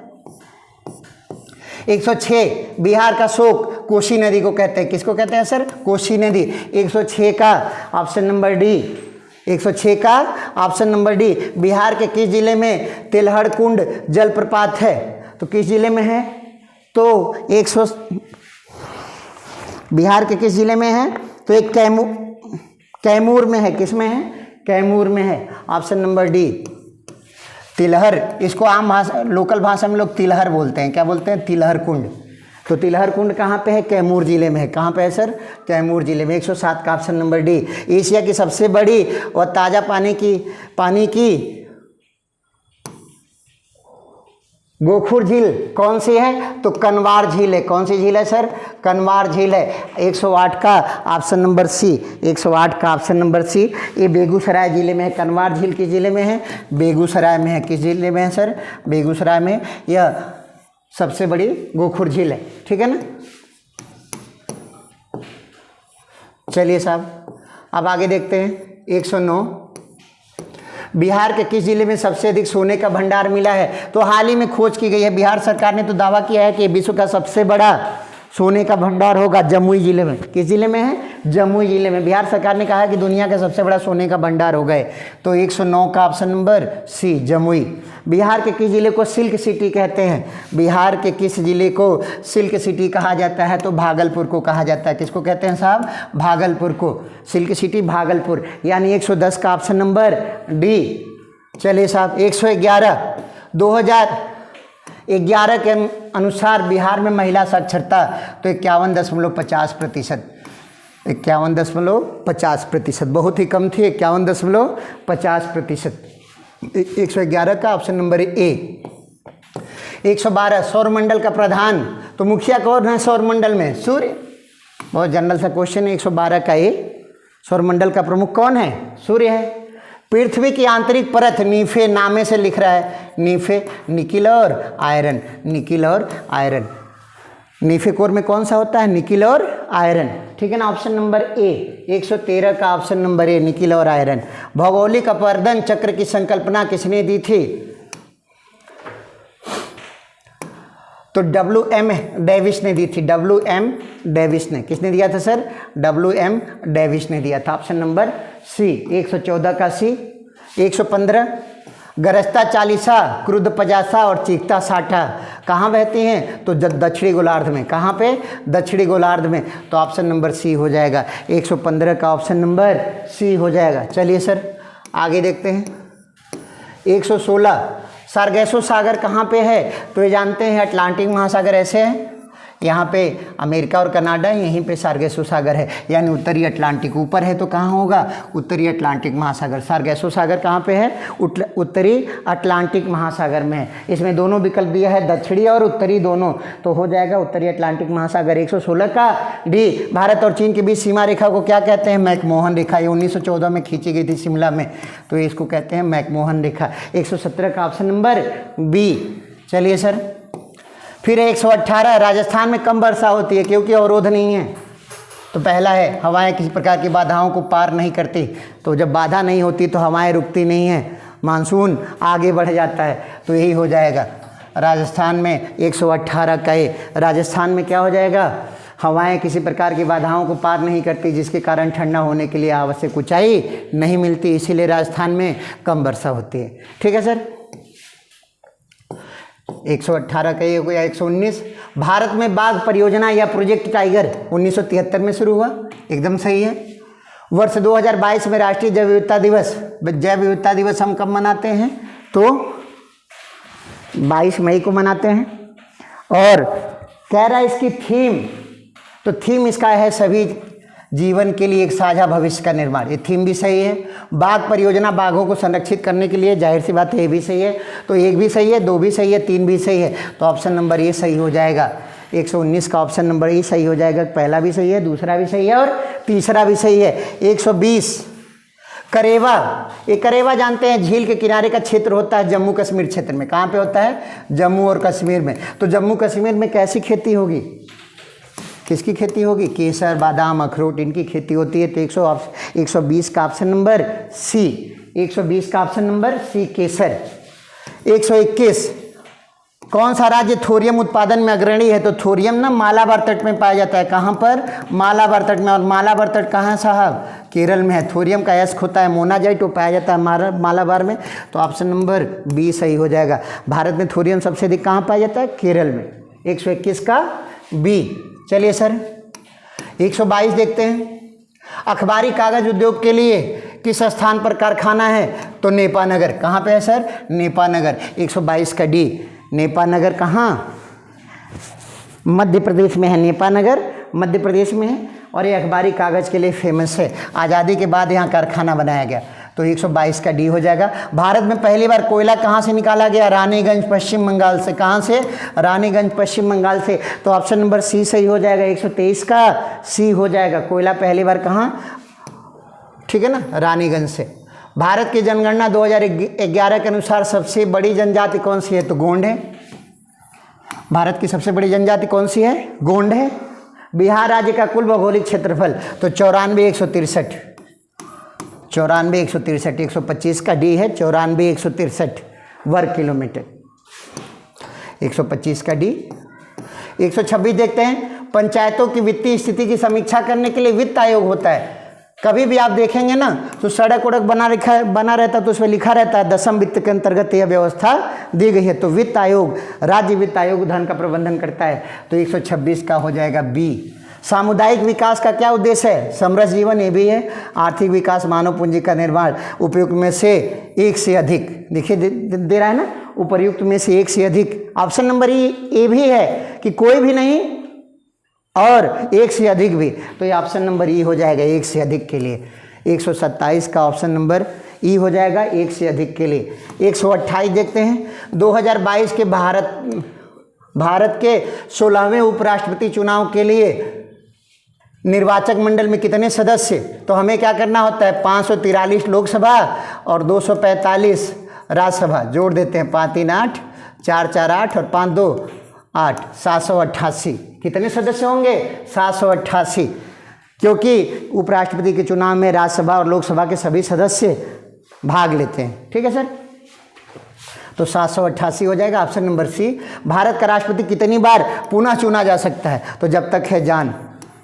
106 बिहार का शोक कोसी नदी को कहते हैं। किसको कहते हैं सर? कोसी नदी। 106 का ऑप्शन नंबर डी। 106 का ऑप्शन नंबर डी। बिहार के किस जिले में तिलहड़ कुंड जलप्रपात है? तो किस जिले में है? तो बिहार के किस जिले में है? तो एक कैमूर में है। किस में है? कैमूर में है। Option number D Tilhar. इसको आम भाषा, लोकल भाषा में लोग तिलहर बोलते हैं। क्या बोलते हैं? तिलहर कुंड। तो तिलहर कुंड कहाँ पे है? कैमूर जिले में है। कहाँ पे है सर? कैमूर जिले में। 107 का ऑप्शन नंबर डी। एशिया की सबसे बड़ी और ताज़ा पानी की गोखुर झील कौन सी है? तो कनवार झील है। कौन सी झील है सर? कनवार झील है। 108 का ऑप्शन नंबर सी। 108 का ऑप्शन नंबर सी। ये बेगूसराय जिले में है। कनवार झील किस जिले में है? बेगूसराय में है। किस जिले में है सर? बेगूसराय में। यह सबसे बड़ी गोखुर झील है। ठीक है ना। चलिए साहब, अब आगे देखते हैं। 109 बिहार के किस जिले में सबसे अधिक सोने का भंडार मिला है? तो हाल ही में खोज की गई है। बिहार सरकार ने तो दावा किया है कि विश्व का सबसे बड़ा सोने का भंडार होगा जमुई जिले में। किस जिले में है? जमुई जिले में। बिहार सरकार ने कहा है कि दुनिया का सबसे बड़ा सोने का भंडार हो गए। तो 109 का option number C Jamui. Bihar के किस जिले को सिल्क सिटी कहते हैं? बिहार के किस जिले को सिल्क सिटी कहा जाता है? तो भागलपुर को कहा जाता है। किसको कहते हैं साहब? भागलपुर को। सिल्क सिटी भागलपुर, यानी 110 का ऑप्शन नंबर डी। चलिए साहब, 111 2011 के अनुसार बिहार में महिला साक्षरता तो 51.50%। 51.50%, बहुत ही कम थी। 51.50%। 111 का ऑप्शन नंबर ए। 112 सौरमंडल का प्रधान, तो मुखिया कौन है सौरमंडल में? सूर्य। बहुत जनरल सा क्वेश्चन है। 112 का ए। सौरमंडल का प्रमुख कौन है? सूर्य है। पृथ्वी की आंतरिक परत नीफे नामे से लिख रहा है। नीफे निकिल और आयरन। निकिल और आयरन। नीफे कोर में कौन सा होता है? निकिल और आयरन। ठीक है ना। Option number A. 113 का ऑप्शन नंबर ए निकिल और आयरन। भौगोलिक अपवर्तन चक्र की संकल्पना किसने दी थी? तो WM डेविस ने दी थी। WM डेविस ने। किसने दिया था सर? WM डेविस ने दिया था। ऑप्शन नंबर सी। 114 का सी। 115 गरजता चालीसा, क्रुद्ध पचासा और चीखता साठा कहाँ बहती हैं? तो दक्षिणी गोलार्ध में। कहाँ पे? दक्षिणी गोलार्ध में। तो ऑप्शन नंबर सी हो जाएगा। 115 का ऑप्शन नंबर सी हो जाएगा। चलिए सर आगे देखते हैं। 116 सार्गेसो सागर कहाँ पे है? तो ये जानते हैं अटलांटिक महासागर ऐसे है, यहाँ पे अमेरिका और कनाडा, यहीं पे सार्गेसो सागर है, यानी उत्तरी अटलांटिक। ऊपर है तो कहाँ होगा? उत्तरी अटलांटिक महासागर। सार्गेसो सागर कहाँ पे है? उत्तरी अटलांटिक महासागर में है। इसमें दोनों विकल्प दिया है, दक्षिणी और उत्तरी दोनों, तो हो जाएगा उत्तरी अटलांटिक महासागर। 116 का डी। भारत और चीन के बीच सीमा रेखा को क्या कहते हैं? मैकमोहन रेखा। ये 1914 में खींची गई थी शिमला में, तो इसको कहते हैं मैकमोहन रेखा। 117 का ऑप्शन नंबर बी। चलिए सर फिर 118 राजस्थान में कम वर्षा होती है क्योंकि अवरोध नहीं है। तो पहला है हवाएं किसी प्रकार की बाधाओं को पार नहीं करती, तो जब बाधा नहीं होती तो हवाएं रुकती नहीं हैं, मानसून आगे बढ़ जाता है, तो यही हो जाएगा राजस्थान में 118 का ए। राजस्थान में क्या हो जाएगा? हवाएं किसी प्रकार की बाधाओं को पार नहीं करती, जिसके कारण ठंडा होने के लिए आवश्यक ऊंचाई नहीं मिलती, इसीलिए राजस्थान में कम वर्षा होती है। ठीक है सर। 118 का ये हो गया। 119 भारत में बाघ परियोजना या प्रोजेक्ट टाइगर 1973 में शुरू हुआ, एकदम सही है। वर्ष 2022 में राष्ट्रीय जैव विविधता दिवस, जैव विविधता दिवस हम कब मनाते हैं? तो 22 मई को मनाते हैं। और कह रहा है इसकी थीम, तो थीम इसका है सभी जीवन के लिए एक साझा भविष्य का निर्माण। ये थीम भी सही है। बाघ परियोजना बाघों को संरक्षित करने के लिए, जाहिर सी बात है ये भी सही है, तो 1 भी सही है, 2 भी सही है, 3 भी सही है, तो ऑप्शन नंबर ये सही हो जाएगा। 119 का ऑप्शन नंबर ये सही हो जाएगा। पहला भी सही है, दूसरा भी सही है और तीसरा भी सही है। 120 करेवा। ये करेवा जानते हैं झील के किनारे का क्षेत्र होता है जम्मू कश्मीर क्षेत्र में। कहाँ पे होता है? जम्मू और कश्मीर में। तो जम्मू कश्मीर में कैसी खेती होगी? किसकी खेती होगी? केसर, बादाम, अखरोट, इनकी खेती होती है। तो 120 का ऑप्शन नंबर सी। 120 का ऑप्शन नंबर सी केसर। 121 कौन सा राज्य थोरियम उत्पादन में अग्रणी है? तो थोरियम ना मालाबार तट में पाया जाता है। कहाँ पर? मालाबार तट में। और मालाबार तट कहाँ है साहब? केरल में है। थोरियम का एस्क होता है मोनाजाइट, वो पाया जाता है मालाबार में, तो ऑप्शन नंबर बी सही हो जाएगा। भारत में थोरियम सबसे अधिक कहाँ पाया जाता है? केरल में। 121 का बी। चलिए सर 122 देखते हैं। अखबारी कागज उद्योग के लिए किस स्थान पर कारखाना है? तो नेपानगर। कहाँ पे है सर? नेपानगर। 122 का डी। नेपानगर कहाँ? मध्य प्रदेश में है। नेपानगर मध्य प्रदेश में है और ये अखबारी कागज के लिए फेमस है। आज़ादी के बाद यहाँ कारखाना बनाया गया, तो 122 का डी हो जाएगा। भारत में पहली बार कोयला कहाँ से निकाला गया? रानीगंज पश्चिम बंगाल से। कहाँ से? रानीगंज पश्चिम बंगाल से, तो ऑप्शन नंबर सी सही हो जाएगा। 123 का सी हो जाएगा। कोयला पहली बार कहाँ? ठीक है ना, रानीगंज से। भारत की जनगणना 2011 के अनुसार सबसे बड़ी जनजाति कौन सी है? तो गोंड है। भारत की सबसे बड़ी जनजाति कौन सी है? गोंड है। बिहार राज्य का कुल भौगोलिक क्षेत्रफल तो 94,163। 94,163। 125 का डी है। 94,163 वर्ग किलोमीटर। 125 का डी। 126 देखते हैं। पंचायतों की वित्तीय स्थिति की समीक्षा करने के लिए वित्त आयोग होता है। कभी भी आप देखेंगे ना तो सड़क उड़क बना रहता है, तो उसमें लिखा रहता है 10वीं वित्त के अंतर्गत यह व्यवस्था दी गई है। तो वित्त आयोग, राज्य वित्त आयोग धन का प्रबंधन करता है, तो 126 का हो जाएगा बी। सामुदायिक विकास का क्या उद्देश्य है? समृद्ध जीवन, ये भी है। आर्थिक विकास, मानव पूंजी का निर्माण, उपयुक्त में से एक से अधिक, देखिए दे रहा है ना, उपयुक्त में से एक से अधिक। ऑप्शन नंबर ये भी है कि कोई भी नहीं और एक से अधिक भी, तो ये ऑप्शन नंबर ई हो जाएगा एक से अधिक के लिए। 127 का ऑप्शन नंबर ई हो जाएगा एक से अधिक के लिए। 128 देखते हैं। 2022 के भारत के 16वें उपराष्ट्रपति चुनाव के लिए निर्वाचक मंडल में कितने सदस्य? तो हमें क्या करना होता है? 543 लोकसभा और 245 राज्यसभा, जोड़ देते हैं। 5 3 8, 4 4 8 और 5 2 8, 788। कितने सदस्य होंगे? 788, क्योंकि उपराष्ट्रपति के चुनाव में राज्यसभा और लोकसभा के सभी सदस्य भाग लेते हैं। ठीक है सर, तो 788 हो जाएगा ऑप्शन नंबर सी। भारत का राष्ट्रपति कितनी बार पुनः चुना जा सकता है? तो जब तक है जान,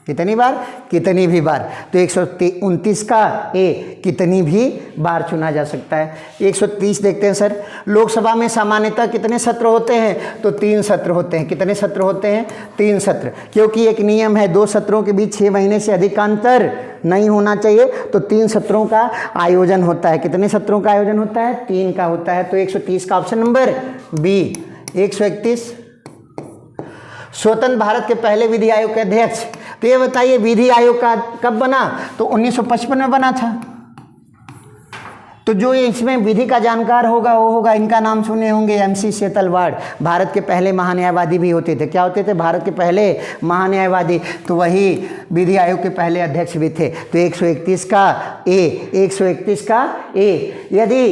कितनी बार? कितनी भी बार। तो 129 का ए कितनी भी बार चुना जा सकता है। 130 देखते हैं सर, लोकसभा में सामान्यतः कितने सत्र होते हैं? तो 3 सत्र होते हैं। कितने सत्र होते हैं? 3 सत्र, क्योंकि एक नियम है 2 सत्रों के बीच 6 महीने से अधिक का अंतर नहीं होना चाहिए, तो 3 सत्रों का आयोजन होता है। कितने सत्रों का आयोजन होता है? 3 का होता है। तो 130 का ऑप्शन नंबर बी। 131 स्वतंत्र भारत के पहले विधि आयोग के अध्यक्ष, तो ये बताइए विधि आयोग का कब बना? तो 1955 में बना था। तो जो इसमें विधि का जानकार होगा वो होगा, इनका नाम सुने होंगे, MC सेतलवाड़, भारत के पहले महान्यायवादी भी होते थे। क्या होते थे? भारत के पहले महान्यायवादी, तो वही विधि आयोग के पहले अध्यक्ष भी थे। तो 131 का ए, 131 का ए। यदि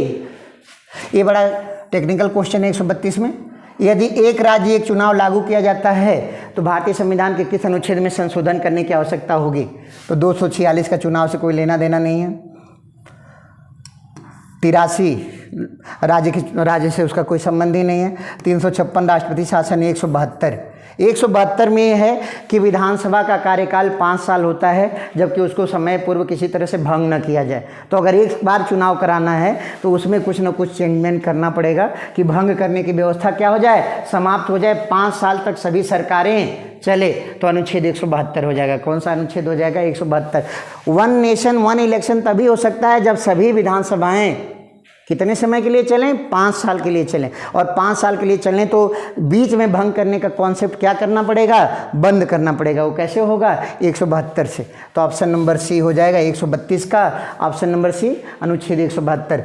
ये बड़ा टेक्निकल क्वेश्चन है 132 में, यदि एक राज्य एक चुनाव लागू किया जाता है तो भारतीय संविधान के किस अनुच्छेद में संशोधन करने की आवश्यकता होगी? तो 246 का चुनाव से कोई लेना देना नहीं है। 83 राज्य से उसका कोई संबंध ही नहीं है। 356 राष्ट्रपति शासन। 172 में यह है कि विधानसभा का कार्यकाल 5 साल होता है, जबकि उसको समय पूर्व किसी तरह से भंग न किया जाए। तो अगर एक बार चुनाव कराना है तो उसमें कुछ न कुछ चेंजमेंट करना पड़ेगा कि भंग करने की व्यवस्था क्या हो जाए? समाप्त हो जाए। 5 साल तक सभी सरकारें चले, तो अनुच्छेद 172 हो जाएगा। कौन सा अनुच्छेद हो जाएगा? 172। 1 नेशन 1 इलेक्शन तभी हो सकता है जब सभी विधानसभाएं कितने समय के लिए चलें? 5 साल के लिए चलें। और 5 साल के लिए चलें तो बीच में भंग करने का कॉन्सेप्ट क्या करना पड़ेगा? बंद करना पड़ेगा। वो कैसे होगा? 172 से। तो ऑप्शन नंबर सी हो जाएगा 132 का ऑप्शन नंबर सी, अनुच्छेद 172।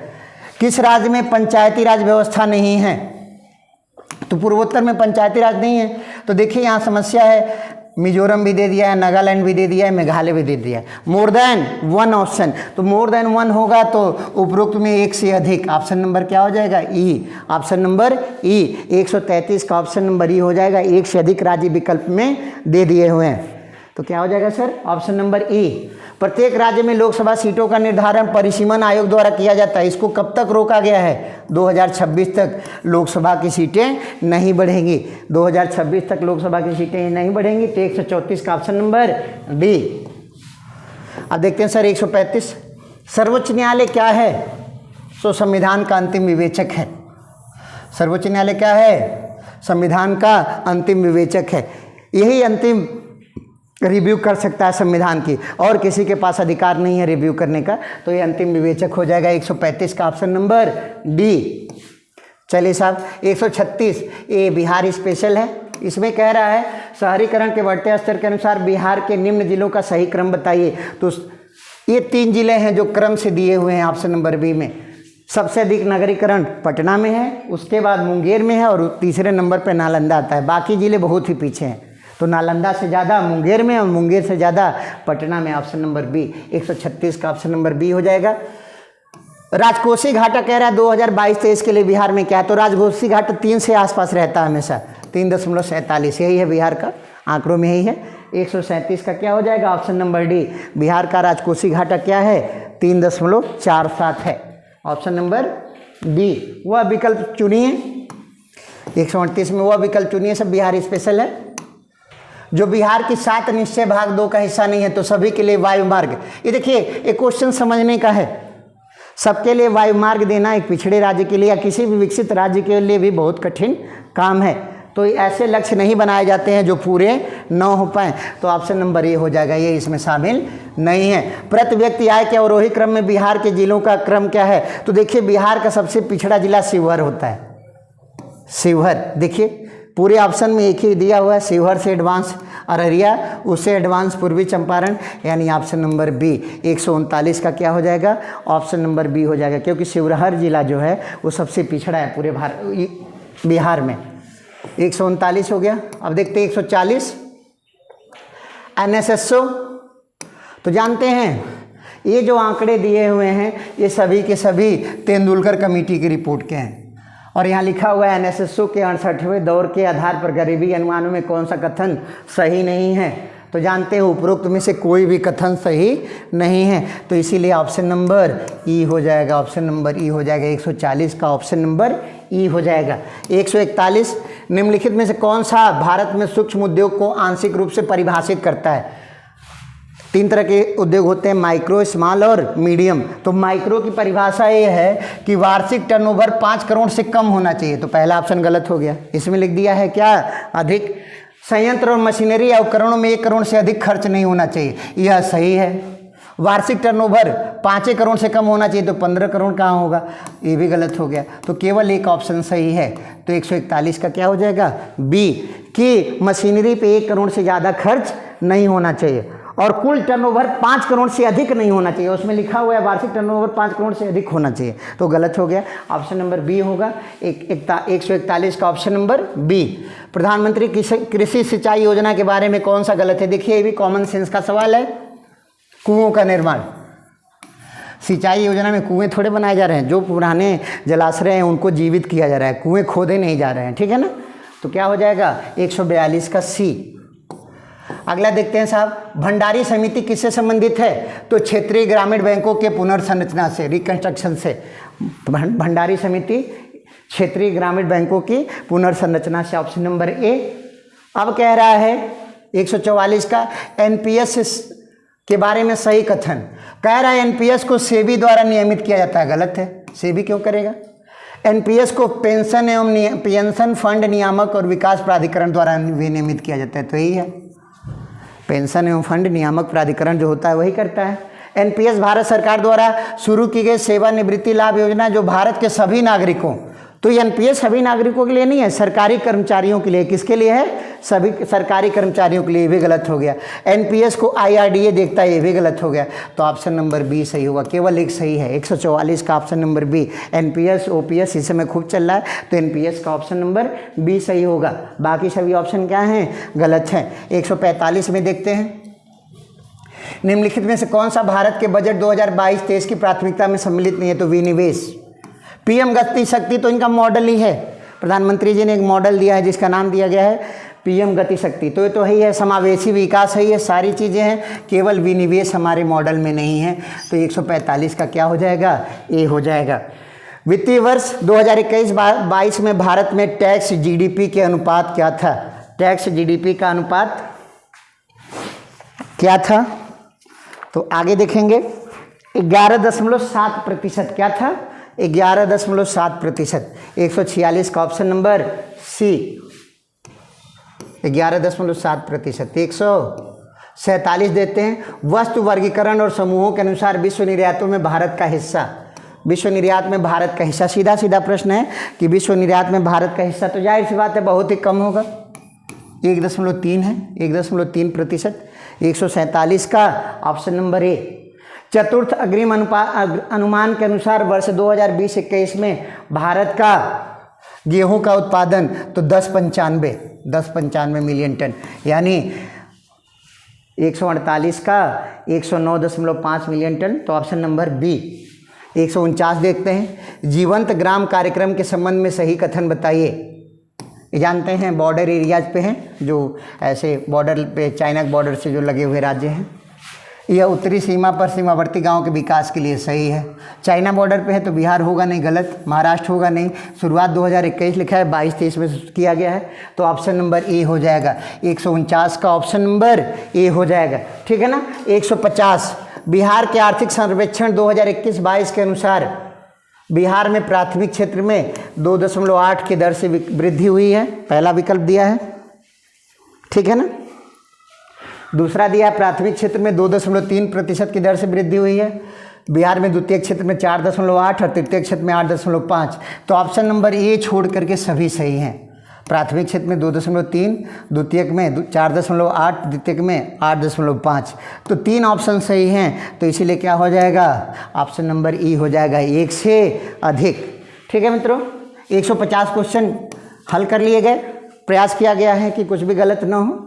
किस राज्य में पंचायती राज व्यवस्था नहीं है? तो पूर्वोत्तर में पंचायती राज नहीं है। तो देखिए यहाँ समस्या है, मिजोरम भी दे दिया है, नागालैंड भी दे दिया है, मेघालय भी दे दिया है। मोर देन 1 ऑप्शन, तो मोर देन 1 होगा तो उपरोक्त में 1 से अधिक। ऑप्शन नंबर क्या हो जाएगा? ई। ऑप्शन नंबर ई। 133 का ऑप्शन नंबर ई हो जाएगा। 1 से अधिक राज्य विकल्प में दे दिए हुए हैं, तो क्या हो जाएगा सर? ऑप्शन नंबर ई। प्रत्येक राज्य में लोकसभा सीटों का निर्धारण परिसीमन आयोग द्वारा किया जाता है। इसको कब तक रोका गया है? 2026 तक लोकसभा की सीटें नहीं बढ़ेंगी। 2026 तक लोकसभा की सीटें नहीं बढ़ेंगी। तो 134 का ऑप्शन नंबर डी। अब देखते हैं सर 135, सर्वोच्च न्यायालय क्या है? तो संविधान का अंतिम विवेचक है। सर्वोच्च न्यायालय क्या है? संविधान का अंतिम विवेचक है। यही अंतिम रिव्यू कर सकता है संविधान की, और किसी के पास अधिकार नहीं है रिव्यू करने का। तो ये अंतिम विवेचक हो जाएगा। 135 का ऑप्शन नंबर डी। चलिए साहब 136, ये बिहार स्पेशल है। इसमें कह रहा है शहरीकरण के बढ़ते स्तर के अनुसार बिहार के निम्न जिलों का सही क्रम बताइए। तो ये 3 जिले हैं जो क्रम से दिए हुए हैं ऑप्शन नंबर बी में। सबसे अधिक नगरीकरण पटना में है, उसके बाद मुंगेर में है, और तीसरे नंबर पर नालंदा आता है। बाकी जिले बहुत ही पीछे हैं। तो नालंदा से ज़्यादा मुंगेर में और मुंगेर से ज़्यादा पटना में। Option number B. 136 का ऑप्शन नंबर बी हो जाएगा। राजकोषीय घाटा कह रहा है 2022-23 के लिए बिहार में क्या है? तो राजकोषीय घाटा 3 से आसपास रहता है हमेशा। 3.47 यही है बिहार का, आंकड़ों में यही है। 137 का क्या हो जाएगा? Option number D. बिहार का राजकोषीय घाटा क्या है? 3.47 है। Option number D. वह विकल्प चुनिए। 138 में वह विकल्प चुनिए सब। बिहार स्पेशल है। जो बिहार की 7 निश्चय भाग 2 का हिस्सा नहीं है, तो सभी के लिए वायु मार्ग। ये देखिए एक क्वेश्चन समझने का है। सबके लिए वायु मार्ग देना एक पिछड़े राज्य के लिए या किसी भी विकसित राज्य के लिए भी बहुत कठिन काम है। तो ऐसे लक्ष्य नहीं बनाए जाते हैं जो पूरे न हो पाए। तो ऑप्शन नंबर ए हो जाएगा, ये इसमें शामिल नहीं है। प्रति व्यक्ति आय के अवरोही क्रम में बिहार के जिलों का क्रम क्या है? तो देखिए बिहार का सबसे पिछड़ा जिला शिवहर होता है। शिवहर देखिए पूरे ऑप्शन में एक ही दिया हुआ है, शिवहर से एडवांस अररिया, उससे एडवांस पूर्वी चंपारण, यानी ऑप्शन नंबर बी। 139 का क्या हो जाएगा? ऑप्शन नंबर बी हो जाएगा, क्योंकि शिवहर जिला जो है वो सबसे पिछड़ा है पूरे बिहार में। 139 हो गया। अब देखते हैं 140 NSSO। तो जानते हैं ये जो आंकड़े दिए हुए हैं ये सभी के सभी तेंदुलकर कमेटी की रिपोर्ट के हैं, और यहाँ लिखा हुआ है NSSO के 68वें दौर के आधार पर गरीबी अनुमानों में कौन सा कथन सही नहीं है। तो जानते हैं उपरोक्त में से कोई भी कथन सही नहीं है, तो इसीलिए ऑप्शन नंबर ई हो जाएगा। ऑप्शन नंबर ई हो जाएगा। 140 का ऑप्शन नंबर ई हो जाएगा। 141 निम्नलिखित में से कौन सा भारत में सूक्ष्म उद्योग को आंशिक रूप से परिभाषित करता है? तीन तरह के उद्योग होते हैं, माइक्रो, स्मॉल और मीडियम। तो माइक्रो की परिभाषा ये है कि वार्षिक टर्नओवर 5 करोड़ से कम होना चाहिए। तो पहला ऑप्शन गलत हो गया। इसमें लिख दिया है क्या, अधिक संयंत्र और मशीनरी या उपकरणों में 1 करोड़ से अधिक खर्च नहीं होना चाहिए, यह सही है। वार्षिक टर्नओवर 5 करोड़ से कम होना चाहिए, तो 15 करोड़ कहाँ होगा, ये भी गलत हो गया। तो केवल एक ऑप्शन सही है। तो 141 का क्या हो जाएगा, बी, कि मशीनरी पे 1 करोड़ से ज़्यादा खर्च नहीं होना चाहिए और कुल टर्नओवर 5 करोड़ से अधिक नहीं होना चाहिए। उसमें लिखा हुआ है वार्षिक टर्नओवर 5 करोड़ से अधिक होना चाहिए, तो गलत हो गया। ऑप्शन नंबर बी होगा 141 का ऑप्शन नंबर बी। प्रधानमंत्री कृषि सिंचाई योजना के बारे में कौन सा गलत है? देखिए ये भी कॉमन सेंस का सवाल है। कुओं का निर्माण, सिंचाई योजना में कुएं थोड़े बनाए जा रहे हैं, जो पुराने जलाशय हैं उनको जीवित किया जा रहा है, कुएं खोदे नहीं जा रहे हैं, ठीक है ना। तो क्या हो जाएगा 142 का सी। अगला देखते हैं साहब, भंडारी समिति किससे संबंधित है? तो क्षेत्रीय ग्रामीण बैंकों के पुनर्संरचना से, रिकंस्ट्रक्शन से। भंडारी समिति क्षेत्रीय ग्रामीण बैंकों की पुनर्संरचना से, ऑप्शन नंबर ए। अब कह रहा है 144 का, एनपीएस के बारे में सही कथन। कह रहा है एनपीएस को सेबी द्वारा नियमित किया जाता है, गलत है। सेबी क्यों करेगा? एनपीएस को पेंशन फंड नियामक और विकास प्राधिकरण द्वारा विनियमित किया जाता है, तो यही है, पेंशन एवं फंड नियामक प्राधिकरण जो होता है वही करता है। एनपीएस भारत सरकार द्वारा शुरू की गई सेवानिवृत्ति लाभ योजना, जो भारत के सभी नागरिकों, तो ये एनपीएस सभी नागरिकों के लिए नहीं है, सरकारी कर्मचारियों के लिए। किसके लिए है? सभी सरकारी कर्मचारियों के लिए, भी गलत हो गया। एनपीएस को आईआरडीए देखता है, ये भी गलत हो गया। तो ऑप्शन नंबर बी सही होगा, केवल एक सही है। 144 का option number B. NPS OPS इस समय खूब चल रहा है, तो एनपीएस का ऑप्शन नंबर बी सही होगा। बाकी सभी ऑप्शन क्या हैं, गलत हैं। 145 में देखते हैं, निम्नलिखित में से कौन सा भारत के बजट 2022-23 की प्राथमिकता में सम्मिलित नहीं है? तो विनिवेश। पीएम गति शक्ति तो इनका मॉडल ही है, प्रधानमंत्री जी ने एक मॉडल दिया है जिसका नाम दिया गया है पीएम गति शक्ति। तो ये तो ही है, समावेशी विकास है, ये सारी चीज़ें हैं, केवल विनिवेश हमारे मॉडल में नहीं है। तो 145 का क्या हो जाएगा, ए हो जाएगा। वित्तीय वर्ष 2021-22 में भारत में टैक्स जीडीपी के अनुपात क्या था? टैक्स जीडीपी का अनुपात क्या था? तो आगे देखेंगे, 11.7% क्या था? 11.7%। 146 का ऑप्शन नंबर सी, 11.7%। 147 देते हैं, वस्तु वर्गीकरण और समूहों के अनुसार विश्व निर्यातों में भारत का हिस्सा। विश्व निर्यात में भारत का हिस्सा, सीधा सीधा प्रश्न है कि विश्व निर्यात में भारत का हिस्सा, तो जाहिर सी बात है बहुत ही कम होगा, 1.3 है, 1.3%। 147 का ऑप्शन नंबर ए। चतुर्थ अग्रिम अनुमान के अनुसार वर्ष 2020-21 में भारत का गेहूं का उत्पादन तो 1095 मिलियन टन, यानी 148 का 109.5 मिलियन टन, तो ऑप्शन नंबर बी। 149 देखते हैं, जीवंत ग्राम कार्यक्रम के संबंध में सही कथन बताइए। जानते हैं बॉर्डर एरियाज पे हैं, जो ऐसे बॉर्डर पे, चाइना के बॉर्डर से जो लगे हुए राज्य हैं, यह उत्तरी सीमा पर सीमावर्ती गांव के विकास के लिए सही है। चाइना बॉर्डर पे है तो बिहार होगा नहीं, गलत। महाराष्ट्र होगा नहीं, शुरुआत 2021 लिखा है, 22-23 में किया गया है, तो ऑप्शन नंबर ए हो जाएगा। 149 का ऑप्शन नंबर ए हो जाएगा, ठीक है ना। 150, बिहार के आर्थिक सर्वेक्षण 2021-22 के अनुसार बिहार में प्राथमिक क्षेत्र में 2.8 की दर से वृद्धि हुई है, पहला विकल्प दिया है, ठीक है ना। दूसरा दिया है प्राथमिक क्षेत्र में 2.3% की दर से वृद्धि हुई है, बिहार में द्वितीय क्षेत्र में 4.8 और तृतीय क्षेत्र में 8.5। तो ऑप्शन नंबर ए छोड़ करके सभी सही हैं। प्राथमिक क्षेत्र में 2.3, द्वितीयक में 4.8, द्वितीयक में 8.5, तो 3 ऑप्शन सही हैं। तो इसीलिए क्या हो जाएगा, ऑप्शन नंबर ई हो जाएगा, 1 से अधिक, ठीक है मित्रों। 150 क्वेश्चन हल कर लिए गए, प्रयास किया गया है कि कुछ भी गलत ना हो।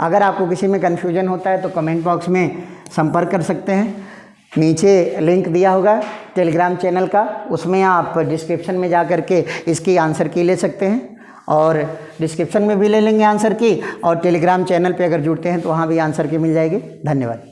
अगर आपको किसी में कन्फ्यूजन होता है तो कमेंट बॉक्स में संपर्क कर सकते हैं, नीचे लिंक दिया होगा टेलीग्राम चैनल का, उसमें आप डिस्क्रिप्शन में जा कर के इसकी आंसर की ले सकते हैं, और डिस्क्रिप्शन में भी ले लेंगे आंसर की, और टेलीग्राम चैनल पे अगर जुड़ते हैं तो वहाँ भी आंसर की मिल जाएगी। धन्यवाद।